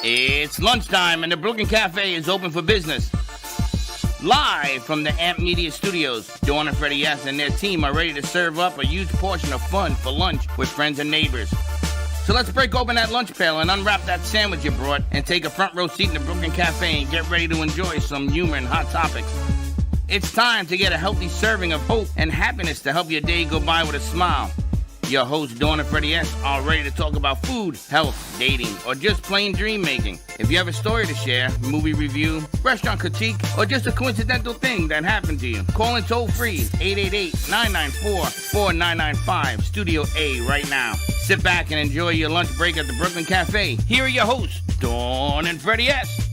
It's lunchtime and the Brooklyn Cafe is open for business. Live from the AMP Media Studios, Dawn and Freddie S. and their team are ready to serve up a huge portion of fun for lunch with friends and neighbors. So let's break open that lunch pail and unwrap that sandwich you brought and take a front row seat in the Brooklyn Cafe and get ready to enjoy some humor and hot topics. It's time to get a healthy serving of hope and happiness to help your day go by with a smile. Your hosts, Dawn and Freddie S., are ready to talk about food, health, dating, or just plain dream making. If you have a story to share, movie review, restaurant critique, or just a coincidental thing that happened to you, call in toll free 888-994-4995, Studio A right now. Sit back and enjoy your lunch break at the Brooklyn Cafe. Here are your hosts, Dawn and Freddie S.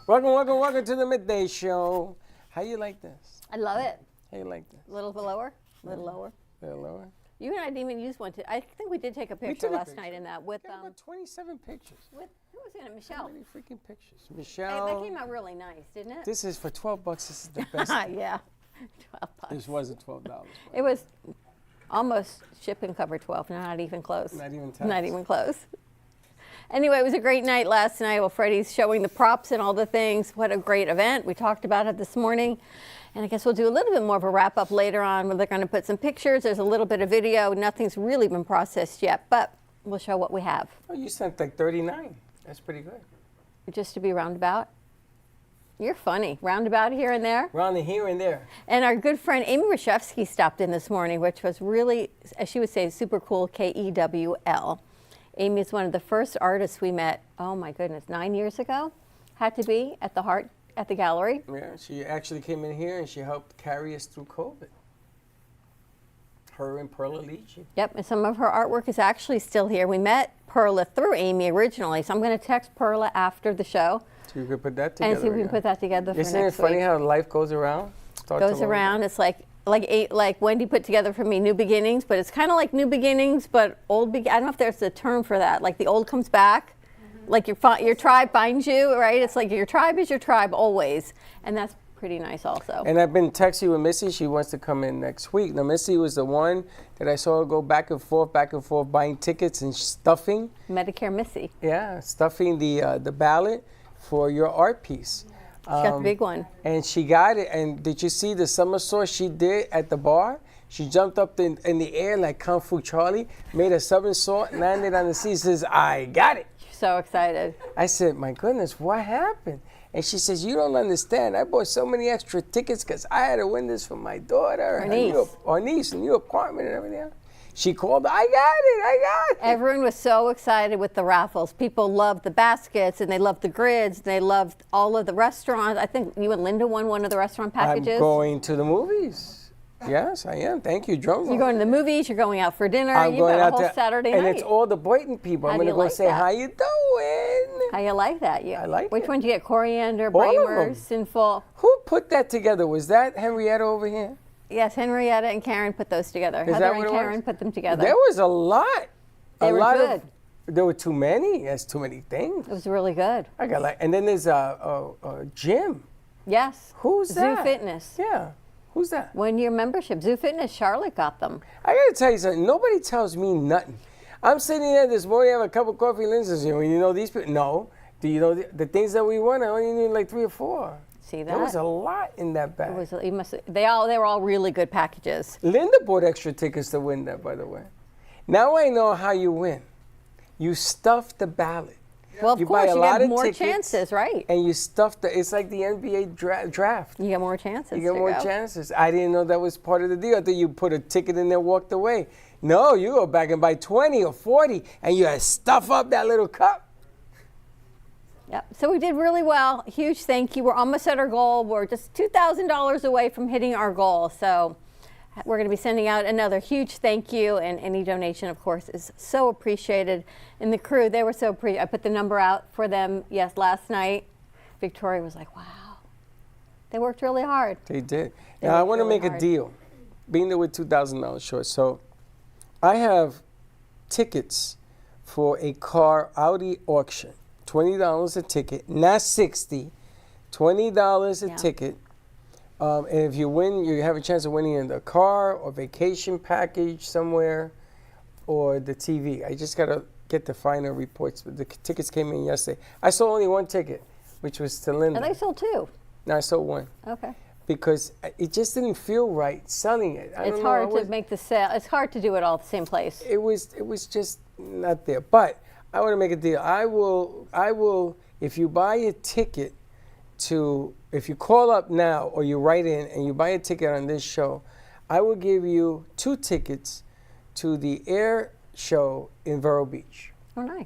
Welcome to the Midday Show. How you like this? I love it. How you like this? A little bit lower? A little lower. A little lower? You and I didn't even use one. I think we did take a picture last night in that with, about 27 pictures. with, who was in it? Michelle. How many freaking pictures? Hey, Michelle. that came out really nice, didn't it? This is for $12. This is the best. Yeah. $12. This wasn't $12. It was almost shipping cover 12, not even close. Not even tax. Not even close. Anyway, it was a great night last night. Well, Freddie's showing the props and all the things. What a great event. We talked about it this morning. And I guess we'll do a little bit more of a wrap up later on where they're going to put some pictures. There's a little bit of video. Nothing's really been processed yet, but we'll show what we have. Oh, you sent like 39. That's pretty good. Just to be roundabout. You're funny. Roundabout here and there. Round here and there. And our good friend Amy Rashevsky stopped in this morning, which was really, as she would say, super cool, Kewl. Amy is one of the first artists we met, oh my goodness, 9 years ago. Had to be at the Heart at the gallery. Yeah, she actually came in here and she helped carry us through COVID. Her and Perla Lici. Yep, and some of her artwork is actually still here. We met Perla through Amy originally, so I'm going to text Perla after the show. So you could put that together. And see if we can put that together for next week. Isn't it funny how life goes around? Goes around. It's like Wendy put together for me, New Beginnings, but it's kind of like New Beginnings, but old. I don't know if there's a term for that. Like the old comes back, like your tribe finds you, right? It's like your tribe is your tribe always, and that's pretty nice also. And I've been texting with Missy. She wants to come in next week. Now, Missy was the one that I saw her go back and forth, buying tickets and stuffing. Medicare Missy. Yeah, stuffing the ballot for your art piece. She got the big one. And she got it. And did you see the somersault she did at the bar? She jumped up in the air like Kung Fu Charlie, made a somersault, landed on the seat, says, I got it. She's so excited. I said, my goodness, what happened? And she says, you don't understand. I bought so many extra tickets because I had to win this for my daughter. Her niece, new apartment and everything else. She called, I got it. Everyone was so excited with the raffles. People loved the baskets, and they loved the grids, and they loved all of the restaurants. I think you and Linda won one of the restaurant packages. I'm going to the movies. Yes, I am. Thank you, Drum. You're going to the movies. You're going out for dinner. I'm You've going got a out whole Saturday night. And it's all the Boynton people. I'm going to go say, how you doing? How you like that? I like it. Which one did you get? Coriander, All of Bramer, them. Sinful? Who put that together? Was that Henrietta over here? Yes, Henrietta and Karen put those together. Is Heather that what and it Karen was? put them together. There was a lot. They were good. There were too many. There's too many things. It was really good. I got and then there's Jim. Yes. Who's that? Zoo Fitness. Yeah. Who's that? 1 year membership. Zoo Fitness. Charlotte got them. I got to tell you something. Nobody tells me nothing. I'm sitting there this morning, I have a cup of coffee, lenses. You know these people? No. Do you know the things that we won? I only need like 3 or 4. See that? There was a lot in that bag. They were all really good packages. Linda bought extra tickets to win that, by the way. Now I know how you win. You stuff the ballot. Well, of course, you get more chances, right? And you stuff it's like the NBA draft. You get more chances. You get more chances. I didn't know that was part of the deal. I thought you put a ticket in there, walked away. No, you go back and buy 20 or 40, and you stuff up that little cup. Yep. So we did really well. Huge thank you. We're almost at our goal. We're just $2,000 away from hitting our goal. So we're going to be sending out another huge thank you, and any donation, of course, is so appreciated. And the crew, they were so I put the number out for them, last night. Victoria was like, wow. They worked really hard. They did. Now, I want to make a deal, being that we're $2,000 short. So I have tickets for a car Audi auction. $20 a ticket, not $60, $20 a ticket. And if you win, you have a chance of winning in a car or vacation package somewhere, or the TV. I just got to get the final reports. The tickets came in yesterday. I sold only one ticket, which was to Linda. And they sold 2. No, I sold one. Okay. Because it just didn't feel right selling it. It's hard to make the sale. It's hard to do it all at the same place. It was just not there. But I want to make a deal. I will. If you buy a ticket if you call up now or you write in and you buy a ticket on this show, I will give you 2 tickets to the air show in Vero Beach. Oh, nice.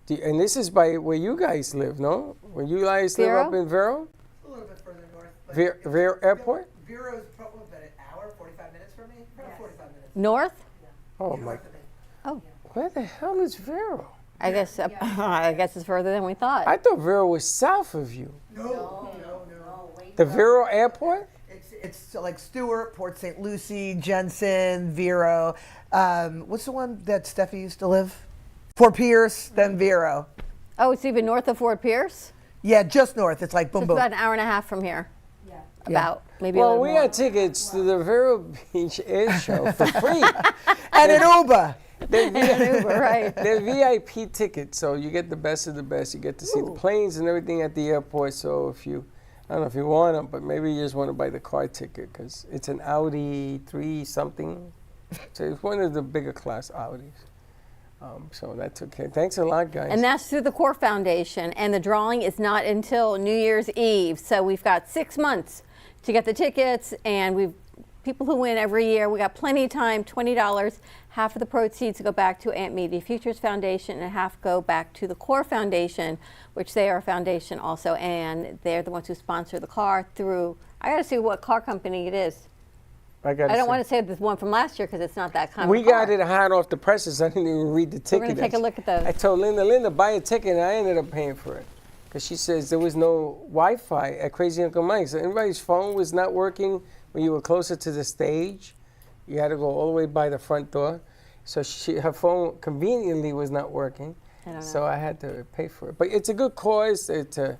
And this is by where you guys live, no? Where you guys live up in Vero? A little bit further north. Vero Airport? Vero is probably about an hour, 45 minutes from me. About 45 minutes. North? Oh my! North of me. Oh, Where the hell is Vero? I guess it's further than we thought. I thought Vero was south of you. No. The Vero Airport? It's like Stewart, Port St. Lucie, Jensen, Vero. What's the one that Steffi used to live? Fort Pierce, then Vero. Oh, it's even north of Fort Pierce? Yeah, just north. It's like So boom, it's boom. about an hour and a half from here. Yeah. About, maybe a Well, little we more. got tickets to the Vero Beach Air Show for free. And an Uber. They're, Uber, right. they're VIP tickets, so you get the best of the best. You get to see the planes and everything at the airport. So if you, I don't know if you want them, but maybe you just want to buy the car ticket because it's an Audi 3 something. So it's one of the bigger class Audis. So that's okay. Thanks a lot, guys. And that's through the Core Foundation. And the drawing is not until New Year's Eve. So we've got 6 months to get the tickets. And people who win every year, we got plenty of time, $20. Half of the proceeds go back to Amp Media Futures Foundation and half go back to the Core Foundation, which they are a foundation also. And they're the ones who sponsor the car through, I got to see what car company it is. I don't want to say the one from last year because it's not that kind We of car. got it hot off the presses. I didn't even read the ticket. We're going to take a look at those. I told Linda, buy a ticket, and I ended up paying for it. Because she says there was no Wi-Fi at Crazy Uncle Mike's. So everybody's phone was not working when you were closer to the stage. You had to go all the way by the front door. So her phone conveniently was not working. So I had to pay for it. But it's a good cause. It's a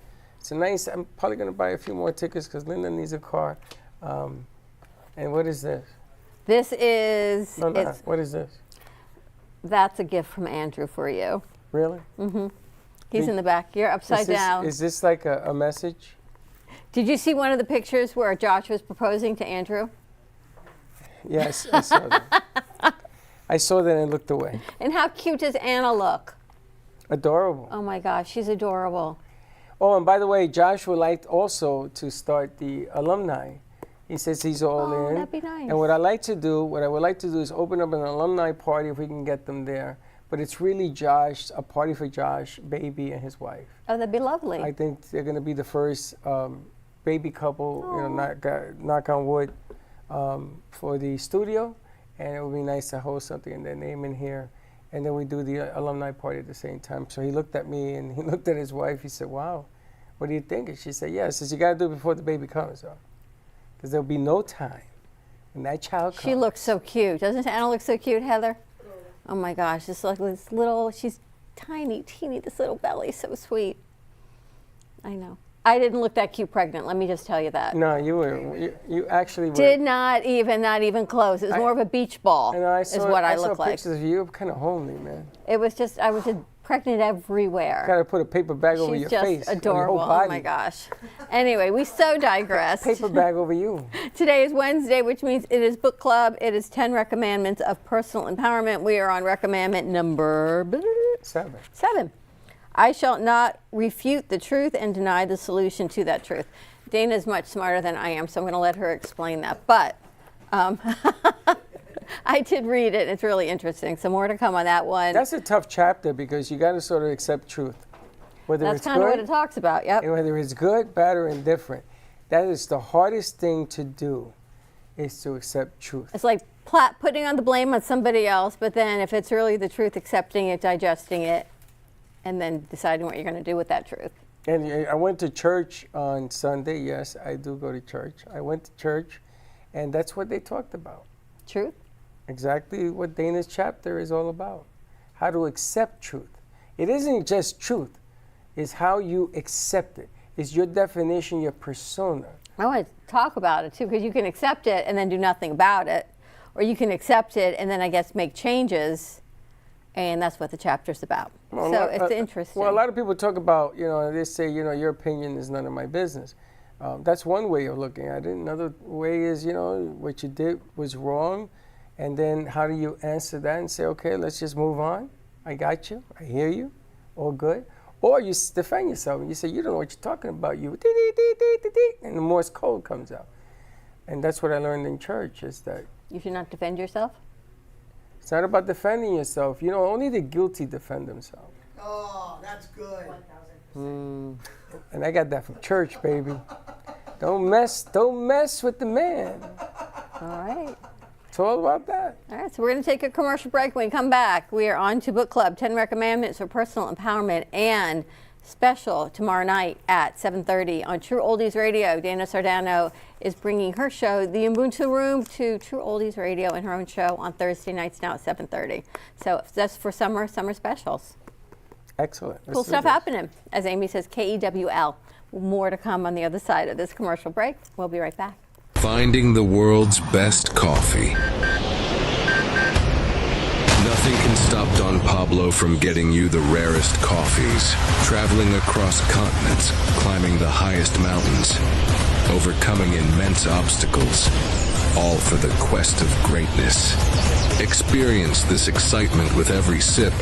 nice, I'm probably going to buy a few more tickets because Linda needs a car. And what is this? This is, No, what is this? that's a gift from Andrew for you. Really? He's in the back. You're upside down. Is this like a message? Did you see one of the pictures where Josh was proposing to Andrew? Yes, I saw that. I saw that and looked away. And how cute does Anna look? Adorable. Oh my gosh, she's adorable. Oh, and by the way, Josh would like also to start the alumni. He says he's all in. That'd be nice. And what I would like to do is open up an alumni party if we can get them there. But it's really a party for Josh, baby, and his wife. Oh, that'd be lovely. I think they're going to be the first baby couple, knock on wood, for the studio. And it would be nice to host something in their name in here. And then we do the alumni party at the same time. So he looked at me and he looked at his wife. He said, wow, what do you think? And she said, yeah. I says, you got to do it before the baby comes. Because there'll be no time when that child comes. She looks so cute. Doesn't Anna look so cute, Heather? Oh my gosh, this little, she's tiny, teeny, this little belly, so sweet. I know. I didn't look that cute pregnant, let me just tell you that. No, you actually were. Did not even close. It was more of a beach ball, is what I look like. I saw pictures of you, kind of homely, man. It was just, I was just pregnant everywhere. Got to put a paper bag over your face. She's just adorable. Your whole body. Oh my gosh. Anyway, we so digressed. Paper bag over you. Today is Wednesday, which means it is book club. It is 10 recommendments of personal empowerment. We are on recommendment number 7. I shall not refute the truth and deny the solution to that truth. Dana is much smarter than I am, so I'm going to let her explain that. But I did read it. It's really interesting. So more to come on that one. That's a tough chapter because you got to sort of accept truth. Whether That's it's kind of what good, it talks about, yep. and whether it's good, bad, or indifferent. That is the hardest thing to do, is to accept truth. It's like putting on the blame on somebody else, but then if it's really the truth, accepting it, digesting it, and then deciding what you're going to do with that truth. And I went to church on Sunday. Yes, I do go to church. I went to church, and that's what they talked about. Truth? Exactly what Dana's chapter is all about. How to accept truth. It isn't just truth. It's how you accept it. It's your definition, your persona. I want to talk about it too, because you can accept it and then do nothing about it, or you can accept it and then I guess make changes, and that's what the chapter's about. Well, So it's interesting. Well, a lot of people talk about, they say, your opinion is none of my business. That's one way of looking at it. Another way is, what you did was wrong, and then how do you answer that and say, okay, let's just move on. I got you. I hear you. All good. Or you defend yourself and you say, you don't know what you're talking about. You and the Morse code comes out. And that's what I learned in church, is that you should not defend yourself? it's not about defending yourself. Only the guilty defend themselves. Oh, that's good. 1000%. And I got that from church, baby. Don't mess with the man. All right. It's all about that. All right, so we're going to take a commercial break. When we come back, we are on to Book Club, 10 Commandments for Personal Empowerment, and special tomorrow night at 7:30 on True Oldies Radio. Dana Sardano is bringing her show, The Ubuntu Room, to True Oldies Radio and her own show on Thursday nights now at 7:30. So that's for summer specials. Excellent. Cool stuff happening. As Amy says, KEWL. More to come on the other side of this commercial break. We'll be right back. Finding the world's best coffee. Nothing can stop Don Pablo from getting you the rarest coffees. Traveling across continents, climbing the highest mountains, overcoming immense obstacles, all for the quest of greatness. Experience this excitement with every sip.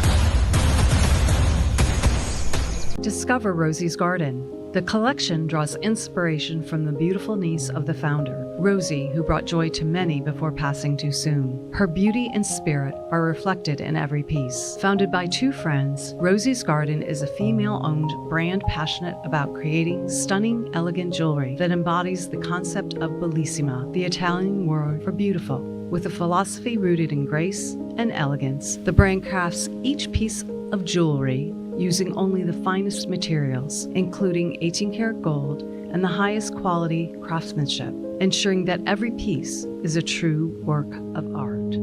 Discover Rosie's Garden. The collection draws inspiration from the beautiful niece of the founder, Rosie, who brought joy to many before passing too soon. Her beauty and spirit are reflected in every piece. Founded by two friends, Rosie's Garden is a female-owned brand passionate about creating stunning, elegant jewelry that embodies the concept of bellissima, the Italian word for beautiful. With a philosophy rooted in grace and elegance, the brand crafts each piece of jewelry using only the finest materials, including 18-karat gold and the highest quality craftsmanship, ensuring that every piece is a true work of art.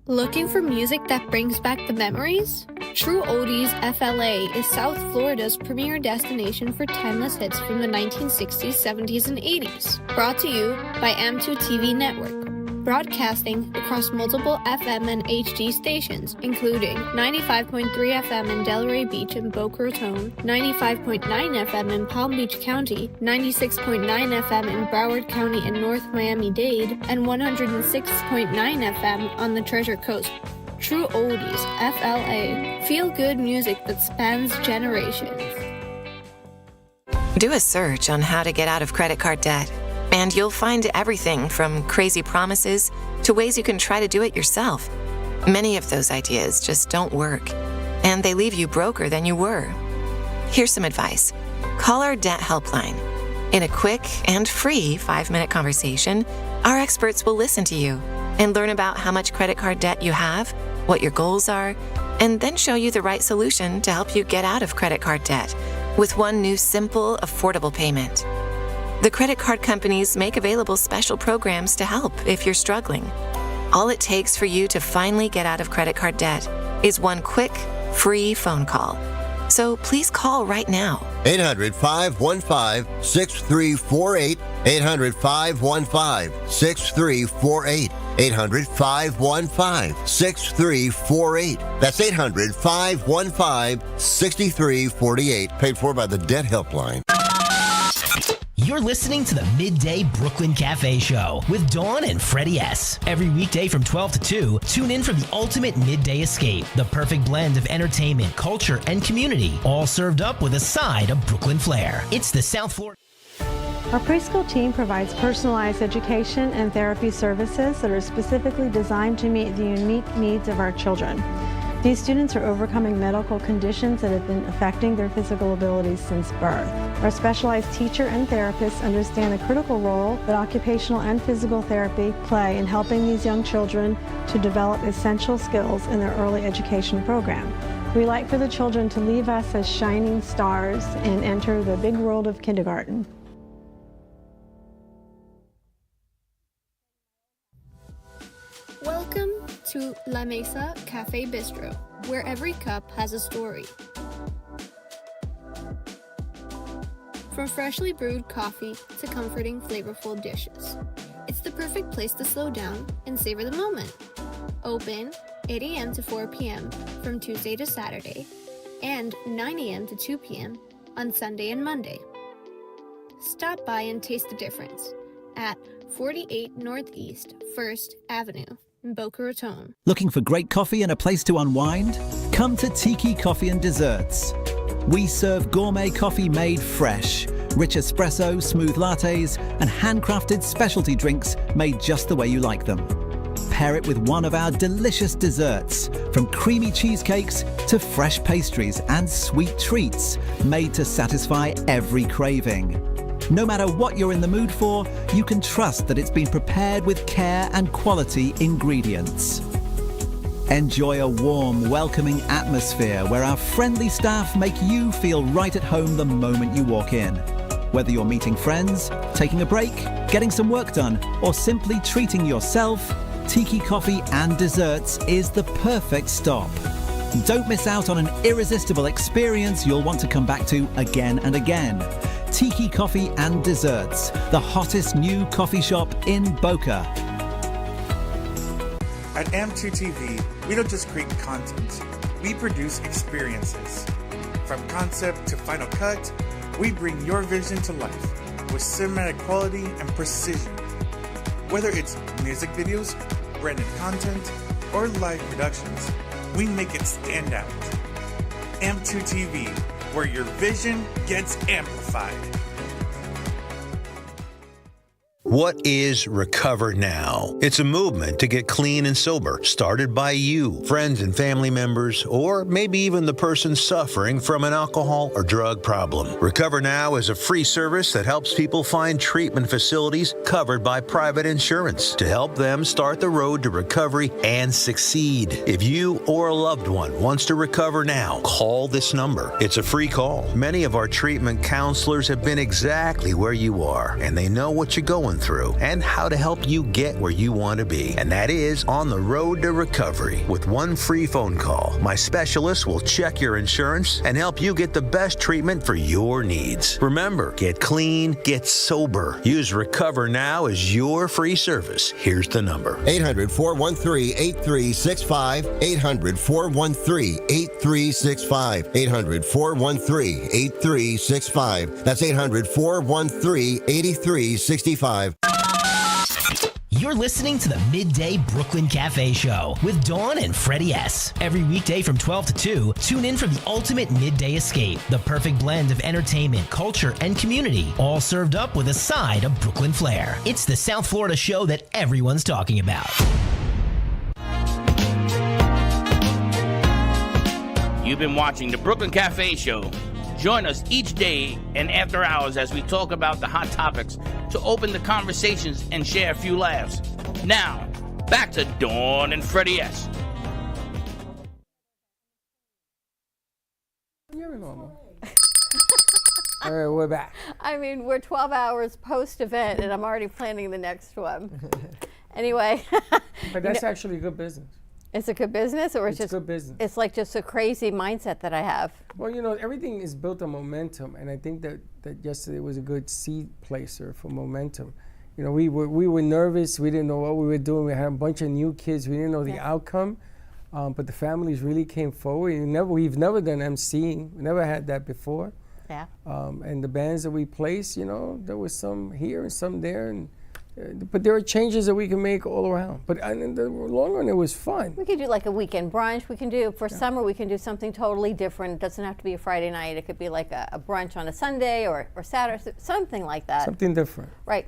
Looking for music that brings back the memories? True Oldies FLA is South Florida's premier destination for timeless hits from the 1960s, 70s, and 80s. Brought to you by M2 TV Network. Broadcasting across multiple FM and HD stations, including 95.3 FM in Delray Beach and Boca Raton, 95.9 FM in Palm Beach County, 96.9 FM in Broward County and North Miami-Dade, and 106.9 FM on the Treasure Coast. True Oldies, FLA. Feel good music that spans generations. Do a search on how to get out of credit card debt, and you'll find everything from crazy promises to ways you can try to do it yourself. Many of those ideas just don't work, and they leave you broker than you were. Here's some advice. Call our debt helpline. In a quick and free 5-minute conversation, our experts will listen to you and learn about how much credit card debt you have, what your goals are, and then show you the right solution to help you get out of credit card debt with one new simple, affordable payment. The credit card companies make available special programs to help if you're struggling. All it takes for you to finally get out of credit card debt is one quick, free phone call. So please call right now. 800-515-6348. 800-515-6348. 800-515-6348. That's 800-515-6348. Paid for by the Debt Helpline. You're listening to the Midday Brooklyn Cafe Show with Dawn and Freddie S. Every weekday from 12 to 2, tune in for the ultimate midday escape. The perfect blend of entertainment, culture, and community, all served up with a side of Brooklyn flair. It's the South Florida. Our preschool team provides personalized education and therapy services that are specifically designed to meet the unique needs of our children. These students are overcoming medical conditions that have been affecting their physical abilities since birth. Our specialized teacher and therapists understand the critical role that occupational and physical therapy play in helping these young children to develop essential skills in their early education program. We like for the children to leave us as shining stars and enter the big world of kindergarten. Welcome to La Mesa Cafe Bistro, where every cup has a story. From freshly brewed coffee to comforting, flavorful dishes. It's the perfect place to slow down and savor the moment. Open 8 a.m. to 4 p.m. from Tuesday to Saturday, and 9 a.m. to 2 p.m. on Sunday and Monday. Stop by and taste the difference at 48 Northeast 1st Avenue in Boca Raton. Looking for great coffee and a place to unwind? Come to Tiki Coffee and Desserts. We serve gourmet coffee made fresh, rich espresso, smooth lattes, and handcrafted specialty drinks made just the way you like them. Pair it with one of our delicious desserts, from creamy cheesecakes to fresh pastries and sweet treats made to satisfy every craving. No matter what you're in the mood for, you can trust that it's been prepared with care and quality ingredients. Enjoy a warm, welcoming atmosphere where our friendly staff make you feel right at home the moment you walk in. Whether you're meeting friends, taking a break, getting some work done, or simply treating yourself, Tiki Coffee and Desserts is the perfect stop. Don't miss out on an irresistible experience you'll want to come back to again and again. Tiki Coffee and Desserts, the hottest new coffee shop in Boca. At AM2TV, we don't just create content, we produce experiences. From concept to final cut, we bring your vision to life with cinematic quality and precision. Whether it's music videos, branded content, or live productions, we make it stand out. AM2TV, where your vision gets amplified. What is Recover Now? It's a movement to get clean and sober, started by you, friends and family members, or maybe even the person suffering from an alcohol or drug problem. Recover Now is a free service that helps people find treatment facilities covered by private insurance to help them start the road to recovery and succeed. If you or a loved one wants to recover now, call this number. It's a free call. Many of our treatment counselors have been exactly where you are, and they know what you're going through and how to help you get where you want to be. And that is on the road to recovery. With one free phone call, my specialist will check your insurance and help you get the best treatment for your needs. Remember, get clean, get sober. Use Recover Now as your free service. Here's the number. 800-413-8365. 800-413-8365. 800-413-8365. That's 800-413-8365. You're listening to the Midday Brooklyn Cafe Show with Dawn and Freddie S. Every weekday from 12 to 2, tune in for the ultimate midday escape. The perfect blend of entertainment, culture, and community, all served up with a side of Brooklyn flair. It's the South Florida show that everyone's talking about. You've been watching the Brooklyn Cafe Show. Join us each day and after hours as we talk about the hot topics to open the conversations and share a few laughs. Now, back to Dawn and Freddie S. All right, we're back. I mean, we're 12 hours post-event, and I'm already planning the next one. Anyway. But that's actually good business. It's a good business, or it's just good business? It's like just a crazy mindset that I have. Well, you know, everything is built on momentum, and I think that yesterday was a good seed placer for momentum. You know, we were nervous. We didn't know what we were doing. We had a bunch of new kids. We didn't know the outcome, but the families really came forward. We've never done emceeing. We never had that before. Yeah. And the bands that we placed, you know, there was some here and some there, but there are changes that we can make all around. But in the long run, it was fun. We could do like a weekend brunch. We can do, for summer, we can do something totally different. It doesn't have to be a Friday night. It could be like a brunch on a Sunday or Saturday, something like that. Something different. Right.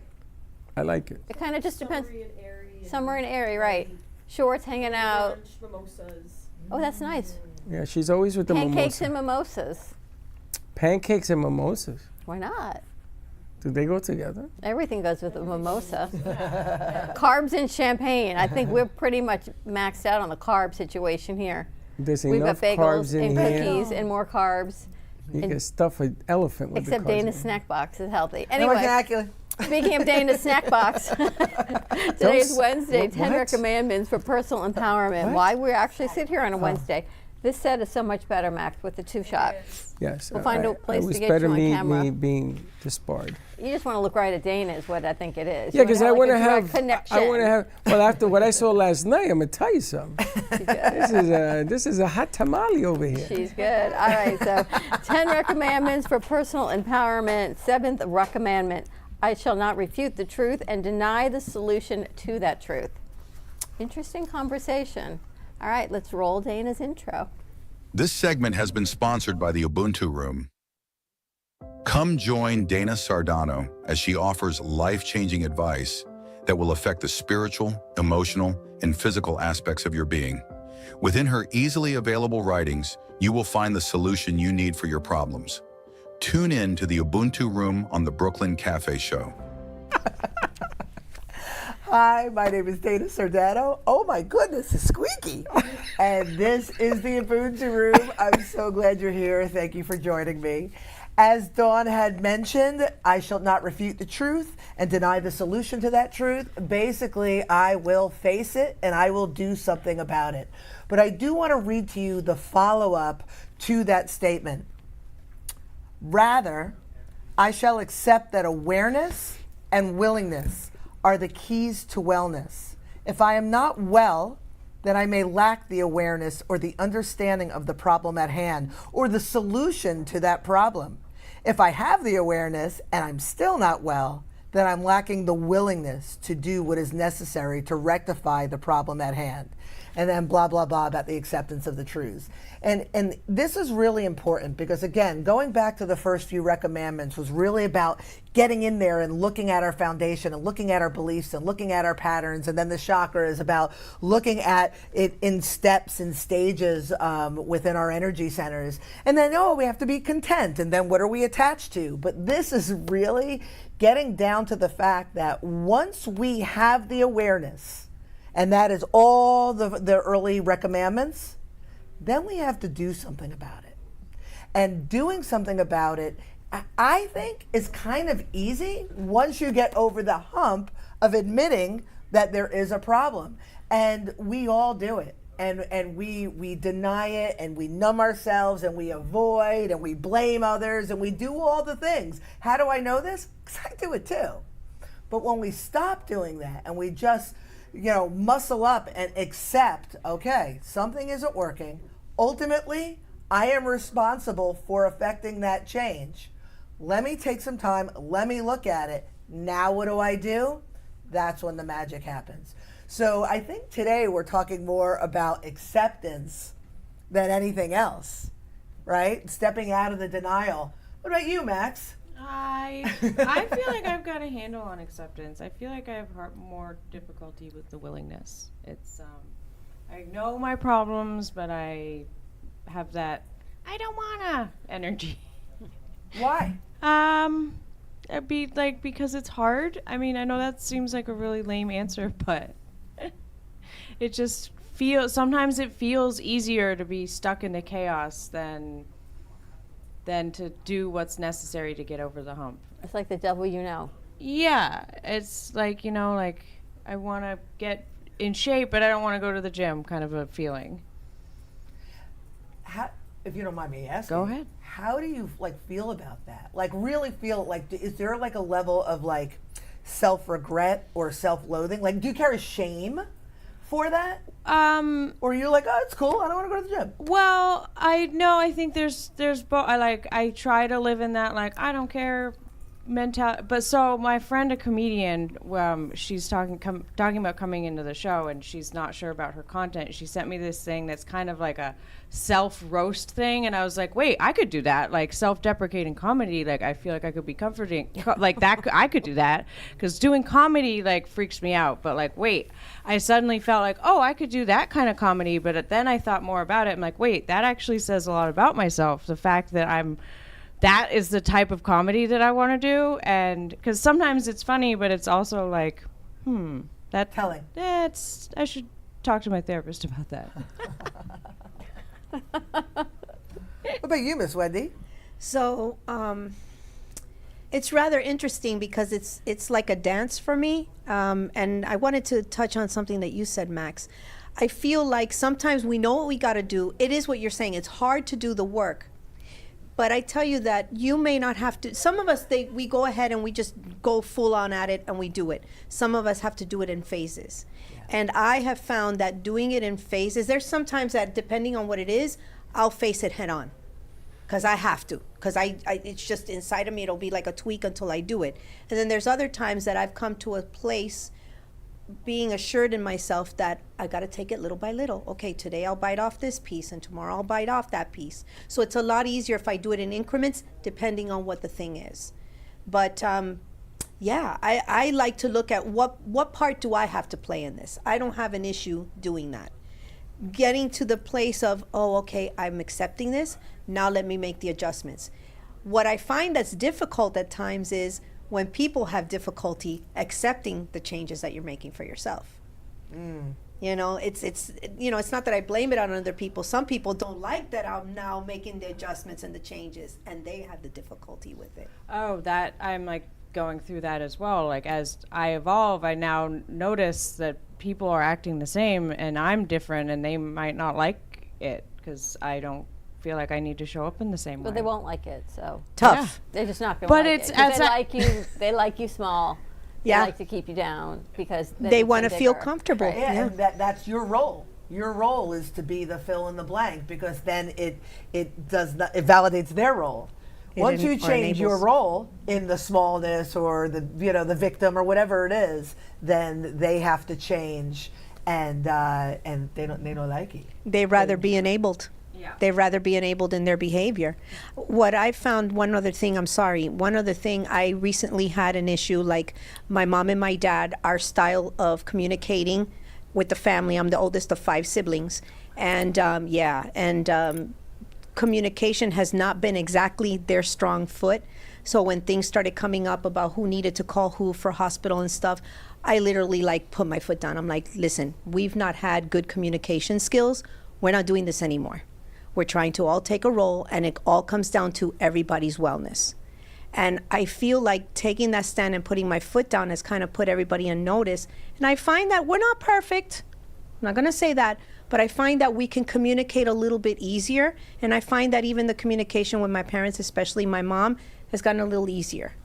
I like it. It kind of just depends. Summer and airy, right. Shorts, hanging out. Brunch, mimosas. Oh, that's nice. Yeah, she's always with the Pancakes mimosa. and mimosas. Pancakes and mimosas. Why not? Do they go together? Everything goes with a mimosa. Carbs and champagne. I think we're pretty much maxed out on the carb situation here. There's We've enough got bagels carbs in and here. cookies and more carbs. You can stuff an elephant with Except the carbs. Dana's snack box is healthy. Anyway, vernacular. Speaking of Dana's snack box, today's Wednesday, 10 recommendments for personal empowerment. Why we actually sit here on a Wednesday. This set is so much better, Max, with the 2-shot. Yes. We'll find a place to get better you on camera. me being disbarred. You just want to look right at Dana is what I think it is. Yeah, because I want to have. connection. I want to have. Well, after what I saw last night, I'm gonna tell you something. This is a hot tamale over here. She's good. All right, so 10 recommendments for personal empowerment. 7th recommendment: I shall not refute the truth and deny the solution to that truth. Interesting conversation. All right, let's roll Dana's intro. This segment has been sponsored by the Ubuntu Room. Come join Dana Sardano as she offers life-changing advice that will affect the spiritual, emotional, and physical aspects of your being. Within her easily available writings, you will find the solution you need for your problems. Tune in to the Ubuntu Room on the Brooklyn Cafe Show. Hi, my name is Dana Sardano. Oh my goodness, it's squeaky. And this is the Ubuntu Room. I'm so glad you're here. Thank you for joining me. As Dawn had mentioned, I shall not refute the truth and deny the solution to that truth. Basically, I will face it and I will do something about it. But I do want to read to you the follow-up to that statement. Rather, I shall accept that awareness and willingness are the keys to wellness. If I am not well, then I may lack the awareness or the understanding of the problem at hand or the solution to that problem. If I have the awareness and I'm still not well, then I'm lacking the willingness to do what is necessary to rectify the problem at hand. And then blah, blah, blah about the acceptance of the truths. And this is really important because, again, going back to the first few recommendments was really about getting in there and looking at our foundation and looking at our beliefs and looking at our patterns. And then the chakra is about looking at it in steps and stages within our energy centers. And then, we have to be content. And then what are we attached to? But this is really getting down to the fact that once we have the awareness, and that is all the early recommendments, then we have to do something about it. And doing something about it, I think, is kind of easy once you get over the hump of admitting that there is a problem. And we all do it. And we deny it, and we numb ourselves, and we avoid, and we blame others, and we do all the things. How do I know this? Because I do it too. But when we stop doing that and we just muscle up and accept, okay, something isn't working. Ultimately, I am responsible for affecting that change. Let me take some time. Let me look at it. Now what do? That's when the magic happens. So I think today we're talking more about acceptance than anything else, right? Stepping out of the denial. What about you, Max? I feel like I've got a handle on acceptance. I feel like I have more difficulty with the willingness. It's I know my problems, but I have that I don't wanna energy. Why? It'd be like because it's hard. I mean, I know that seems like a really lame answer, but it just sometimes it feels easier to be stuck in the chaos than to do what's necessary to get over the hump. It's like the devil you know. Yeah, it's like, like I want to get in shape, but I don't want to go to the gym kind of a feeling. How, if you don't mind me asking. Go ahead. How do you feel about that? Really feel is there a level of self-regret or self-loathing? Do you carry shame for that? Or you're like, oh, it's cool, I don't want to go to the gym? Well, I think there's both. I try to live in that I don't care mentality. But so my friend, a comedian, she's talking about coming into the show, and she's not sure about her content. She sent me this thing that's kind of like a self-roast thing, and I was like, wait, I could do that, self-deprecating comedy. I feel like I could be comforting, that. I could do that, because doing comedy freaks me out. But wait, I suddenly felt I could do that kind of comedy. But then I thought more about it. I'm like, wait, that actually says a lot about myself. The fact that that is the type of comedy that I want to do. And because sometimes it's funny, but it's also that telling. I should talk to my therapist about that. What about you, Miss Wendy? So it's rather interesting because it's like a dance for me. And I wanted to touch on something that you said, Max. I feel like sometimes we know what we got to do. It is what you're saying. It's hard to do the work. But I tell you that you may not have to. Some of us, we go ahead and we just go full on at it and we do it. Some of us have to do it in phases. And I have found that doing it in phases, there's sometimes that depending on what it is, I'll face it head on. Because I have to. Because it's just inside of me, it'll be like a tweak until I do it. And then there's other times that I've come to a place being assured in myself that I got to take it little by little. Okay, today I'll bite off this piece and tomorrow I'll bite off that piece. So it's a lot easier if I do it in increments depending on what the thing is. But yeah, I like to look at what part do I have to play in this. I don't have an issue doing that. Getting to the place of, oh, okay, I'm accepting this. Now let me make the adjustments. What I find that's difficult at times is when people have difficulty accepting the changes that you're making for yourself. You know, it's not that I blame it on other people. Some people don't like that I'm now making the adjustments and the changes, and they have the difficulty with it. Oh, that I'm like going through that as well. Like as I evolve, I now notice that people are acting the same and I'm different, and they might not like it because I don't feel like I need to show up in the same way. But they won't like it, so. Tough. Yeah. They're just not going to But like it's it. 'Cause as they I- like you. They like you small. Yeah. They like to keep you down because They want to feel bigger. comfortable. Right. Yeah, and that's your role. Your role is to be the fill in the blank, because then it validates their role. Once you change your role in the smallness or the victim or whatever it is, then they have to change, and they don't like it. They'd rather be enabled. Yeah. They'd rather be enabled in their behavior. What I found, one other thing, I recently had an issue, like my mom and my dad, our style of communicating with the family, I'm the oldest of 5 siblings, and communication has not been exactly their strong foot. So when things started coming up about who needed to call who for hospital and stuff, I literally put my foot down. I'm like, listen, we've not had good communication skills. We're not doing this anymore. We're trying to all take a role, and it all comes down to everybody's wellness. And I feel like taking that stand and putting my foot down has kind of put everybody on notice. And I find that we're not perfect. I'm not going to say that, but I find that we can communicate a little bit easier. And I find that even the communication with my parents, especially my mom, has gotten a little easier.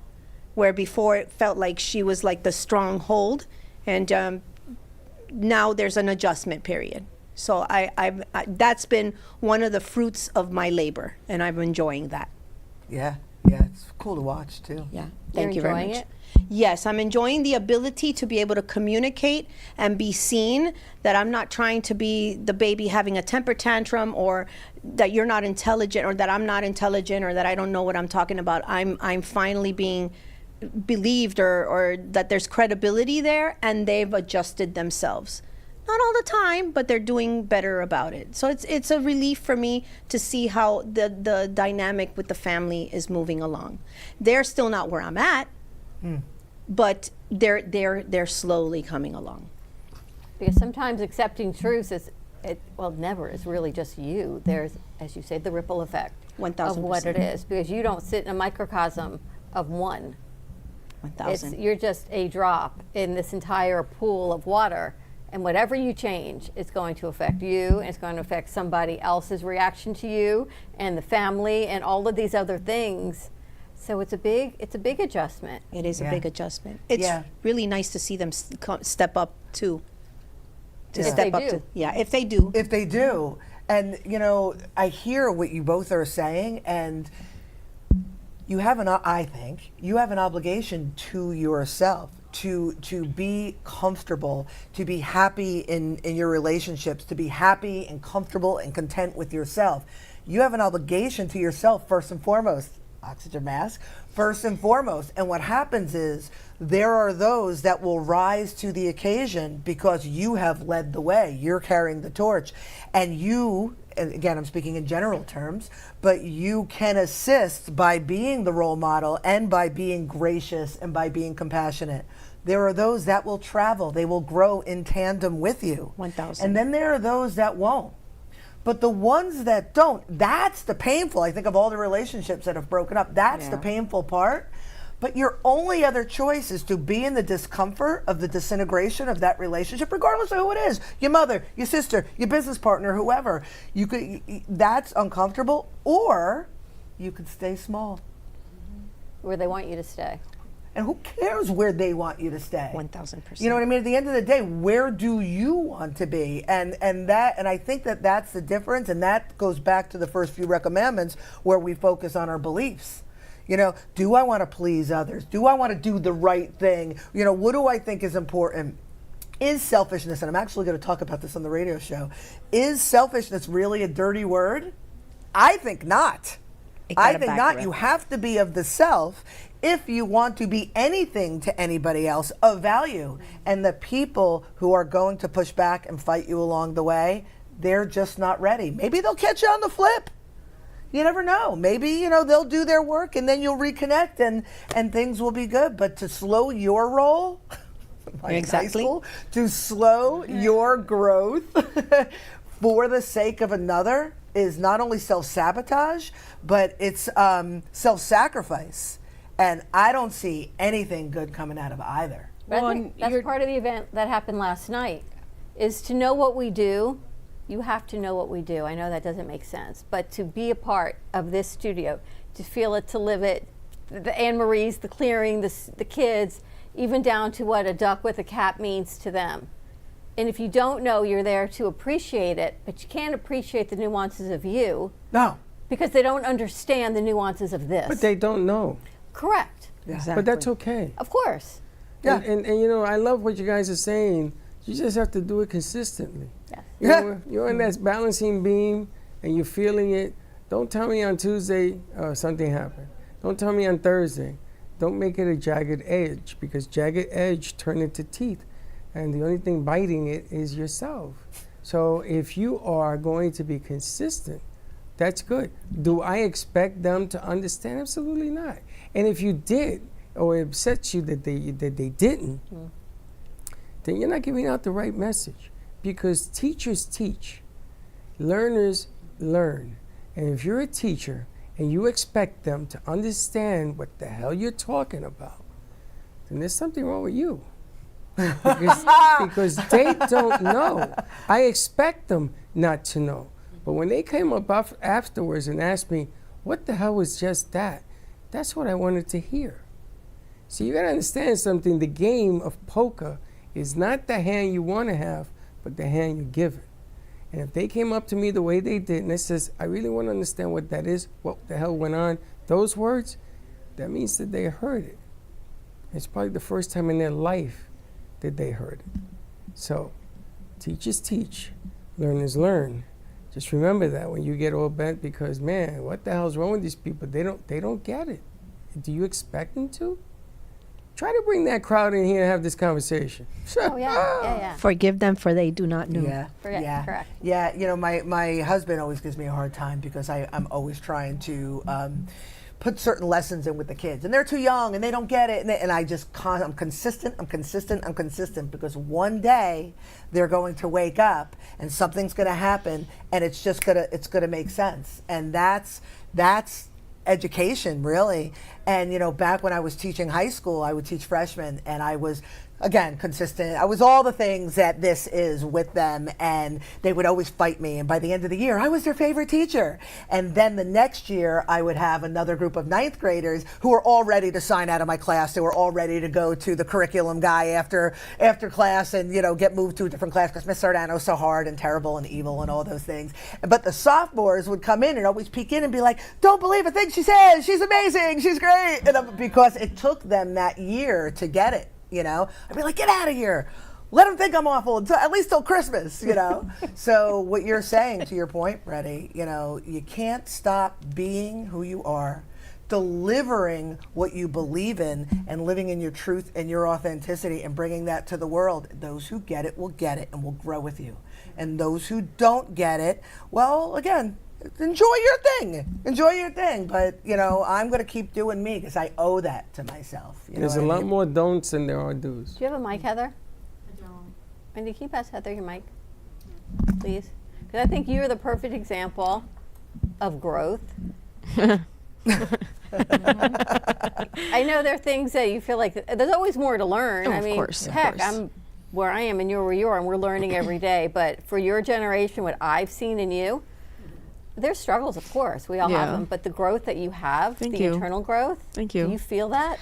Where before it felt like she was like the stronghold, and now there's an adjustment period. So I that's been one of the fruits of my labor, and I'm enjoying that. Yeah, it's cool to watch too. Yeah, You're thank you very enjoying much. it? Yes, I'm enjoying the ability to be able to communicate and be seen, that I'm not trying to be the baby having a temper tantrum, or that you're not intelligent, or that I'm not intelligent, or that I don't know what I'm talking about. I'm finally being believed, or that there's credibility there, and they've adjusted themselves. Not all the time, but they're doing better about it. So it's a relief for me to see how the dynamic with the family is moving along. They're still not where I'm at, but they're slowly coming along. Because sometimes accepting truths never is really just you. There's, as you say, the ripple effect 1,000%. of what it is, because you don't sit in a microcosm of one. 1,000. You're just a drop in this entire pool of water, and whatever you change, it's going to affect you, and it's going to affect somebody else's reaction to you, and the family, and all of these other things. So it's a big adjustment. It is a big adjustment. It's really nice to see them step up too. If they do. If they do. And, I hear what you both are saying, and you have I think you have an obligation to yourself to be comfortable, to be happy in your relationships, to be happy and comfortable and content with yourself. You have an obligation to yourself first and foremost. Oxygen mask, first and foremost. And what happens is there are those that will rise to the occasion because you have led the way. You're carrying the torch. And you, and again, I'm speaking in general terms, but you can assist by being the role model and by being gracious and by being compassionate. There are those that will travel. They will grow in tandem with you. 1,000. And then there are those that won't. But the ones that don't, that's the painful. I think of all the relationships that have broken up, that's the painful part. But your only other choice is to be in the discomfort of the disintegration of that relationship, regardless of who it is, your mother, your sister, your business partner, whoever. That's uncomfortable, or you could stay small. Where they want you to stay. And who cares where they want you to stay? 1,000%. You know what I mean? At the end of the day, where do you want to be? And I think that's the difference, and that goes back to the first few commandments where we focus on our beliefs. You know, do I want to please others? Do I want to do the right thing? You know, what do I think is important? Is selfishness, and I'm actually going to talk about this on the radio show, is selfishness really a dirty word? I think not. I think not. You have to be of the self if you want to be anything to anybody else of value. And the people who are going to push back and fight you along the way, they're just not ready. Maybe they'll catch you on the flip. You never know. Maybe, you know, they'll do their work and then you'll reconnect and things will be good. But to slow your roll, like exactly. high school, to slow your growth for the sake of another is not only self-sabotage, but it's self-sacrifice. And I don't see anything good coming out of either. But I think that's part of the event that happened last night, is to know what we do. You have to know what we do. I know that doesn't make sense, but to be a part of this studio, to feel it, to live it, the Anne-Marie's, the clearing, the kids, even down to what a duck with a cap means to them. And if you don't know, you're there to appreciate it, but you can't appreciate the nuances of you. No. Because they don't understand the nuances of this. But they don't know. Correct. Exactly. But that's okay. Of course. Yeah. And you know, I love what you guys are saying. You just have to do it consistently. Yes. You know, you're on that balancing beam and you're feeling it. Don't tell me on Tuesday something happened. Don't tell me on Thursday. Don't make it a jagged edge, because jagged edge turn into teeth. And the only thing biting it is yourself. So if you are going to be consistent, that's good. Do I expect them to understand? Absolutely not. And if you did, or it upsets you that they didn't, then you're not giving out the right message. Because teachers teach, learners learn. And if you're a teacher and you expect them to understand what the hell you're talking about, then there's something wrong with you. because they don't know. I expect them not to know. But when they came up afterwards and asked me, what the hell was just that? That's what I wanted to hear. So you gotta understand something. The game of poker is not the hand you want to have, but the hand you're given. And if they came up to me the way they did, and they says, I really want to understand what that is, what the hell went on, those words, that means that they heard it. It's probably the first time in their life that they heard it. So, teachers teach, learners learn. Just remember that when you get all bent, because man, what the hell's wrong with these people? They don't get it. Do you expect them to? Try to bring that crowd in here and have this conversation. Oh yeah. Forgive them, for they do not know. Yeah. Correct. Yeah, you know, my husband always gives me a hard time because I'm always trying to put certain lessons in with the kids, and they're too young and they don't get it, and I'm consistent because one day they're going to wake up and something's going to happen, and it's going to make sense. And that's education, really. And you know, back when I was teaching high school, I would teach freshmen, and I was, again, consistent. I was all the things that this is with them, and they would always fight me. And by the end of the year, I was their favorite teacher. And then the next year, I would have another group of ninth graders who were all ready to sign out of my class. They were all ready to go to the curriculum guy after class and, you know, get moved to a different class because Miss Sardano is so hard and terrible and evil and all those things. But the sophomores would come in and always peek in and be like, don't believe a thing she says. She's amazing. She's great. And because it took them that year to get it. You know, I'd be like, get out of here. Let them think I'm awful, at least till Christmas, you know. So what you're saying, to your point, Reddy, you know, you can't stop being who you are, delivering what you believe in, and living in your truth and your authenticity and bringing that to the world. Those who get it will get it and will grow with you. And those who don't get it, well, again, enjoy your thing, but you know, I'm going to keep doing me because I owe that to myself. There's a lot more don'ts than there are do's. Do you have a mic, Heather? I don't. Wendy, can you pass Heather your mic, please? Because I think you're the perfect example of growth. I know there are things that you feel like there's always more to learn. Oh, I of mean, course, of heck, course. I'm where I am and you're where you are, and we're learning every day. But for your generation, what I've seen in you, there's struggles, of course. We all have Yeah. them. But the growth that you have, Thank the you. internal growth, Thank you. do you feel that?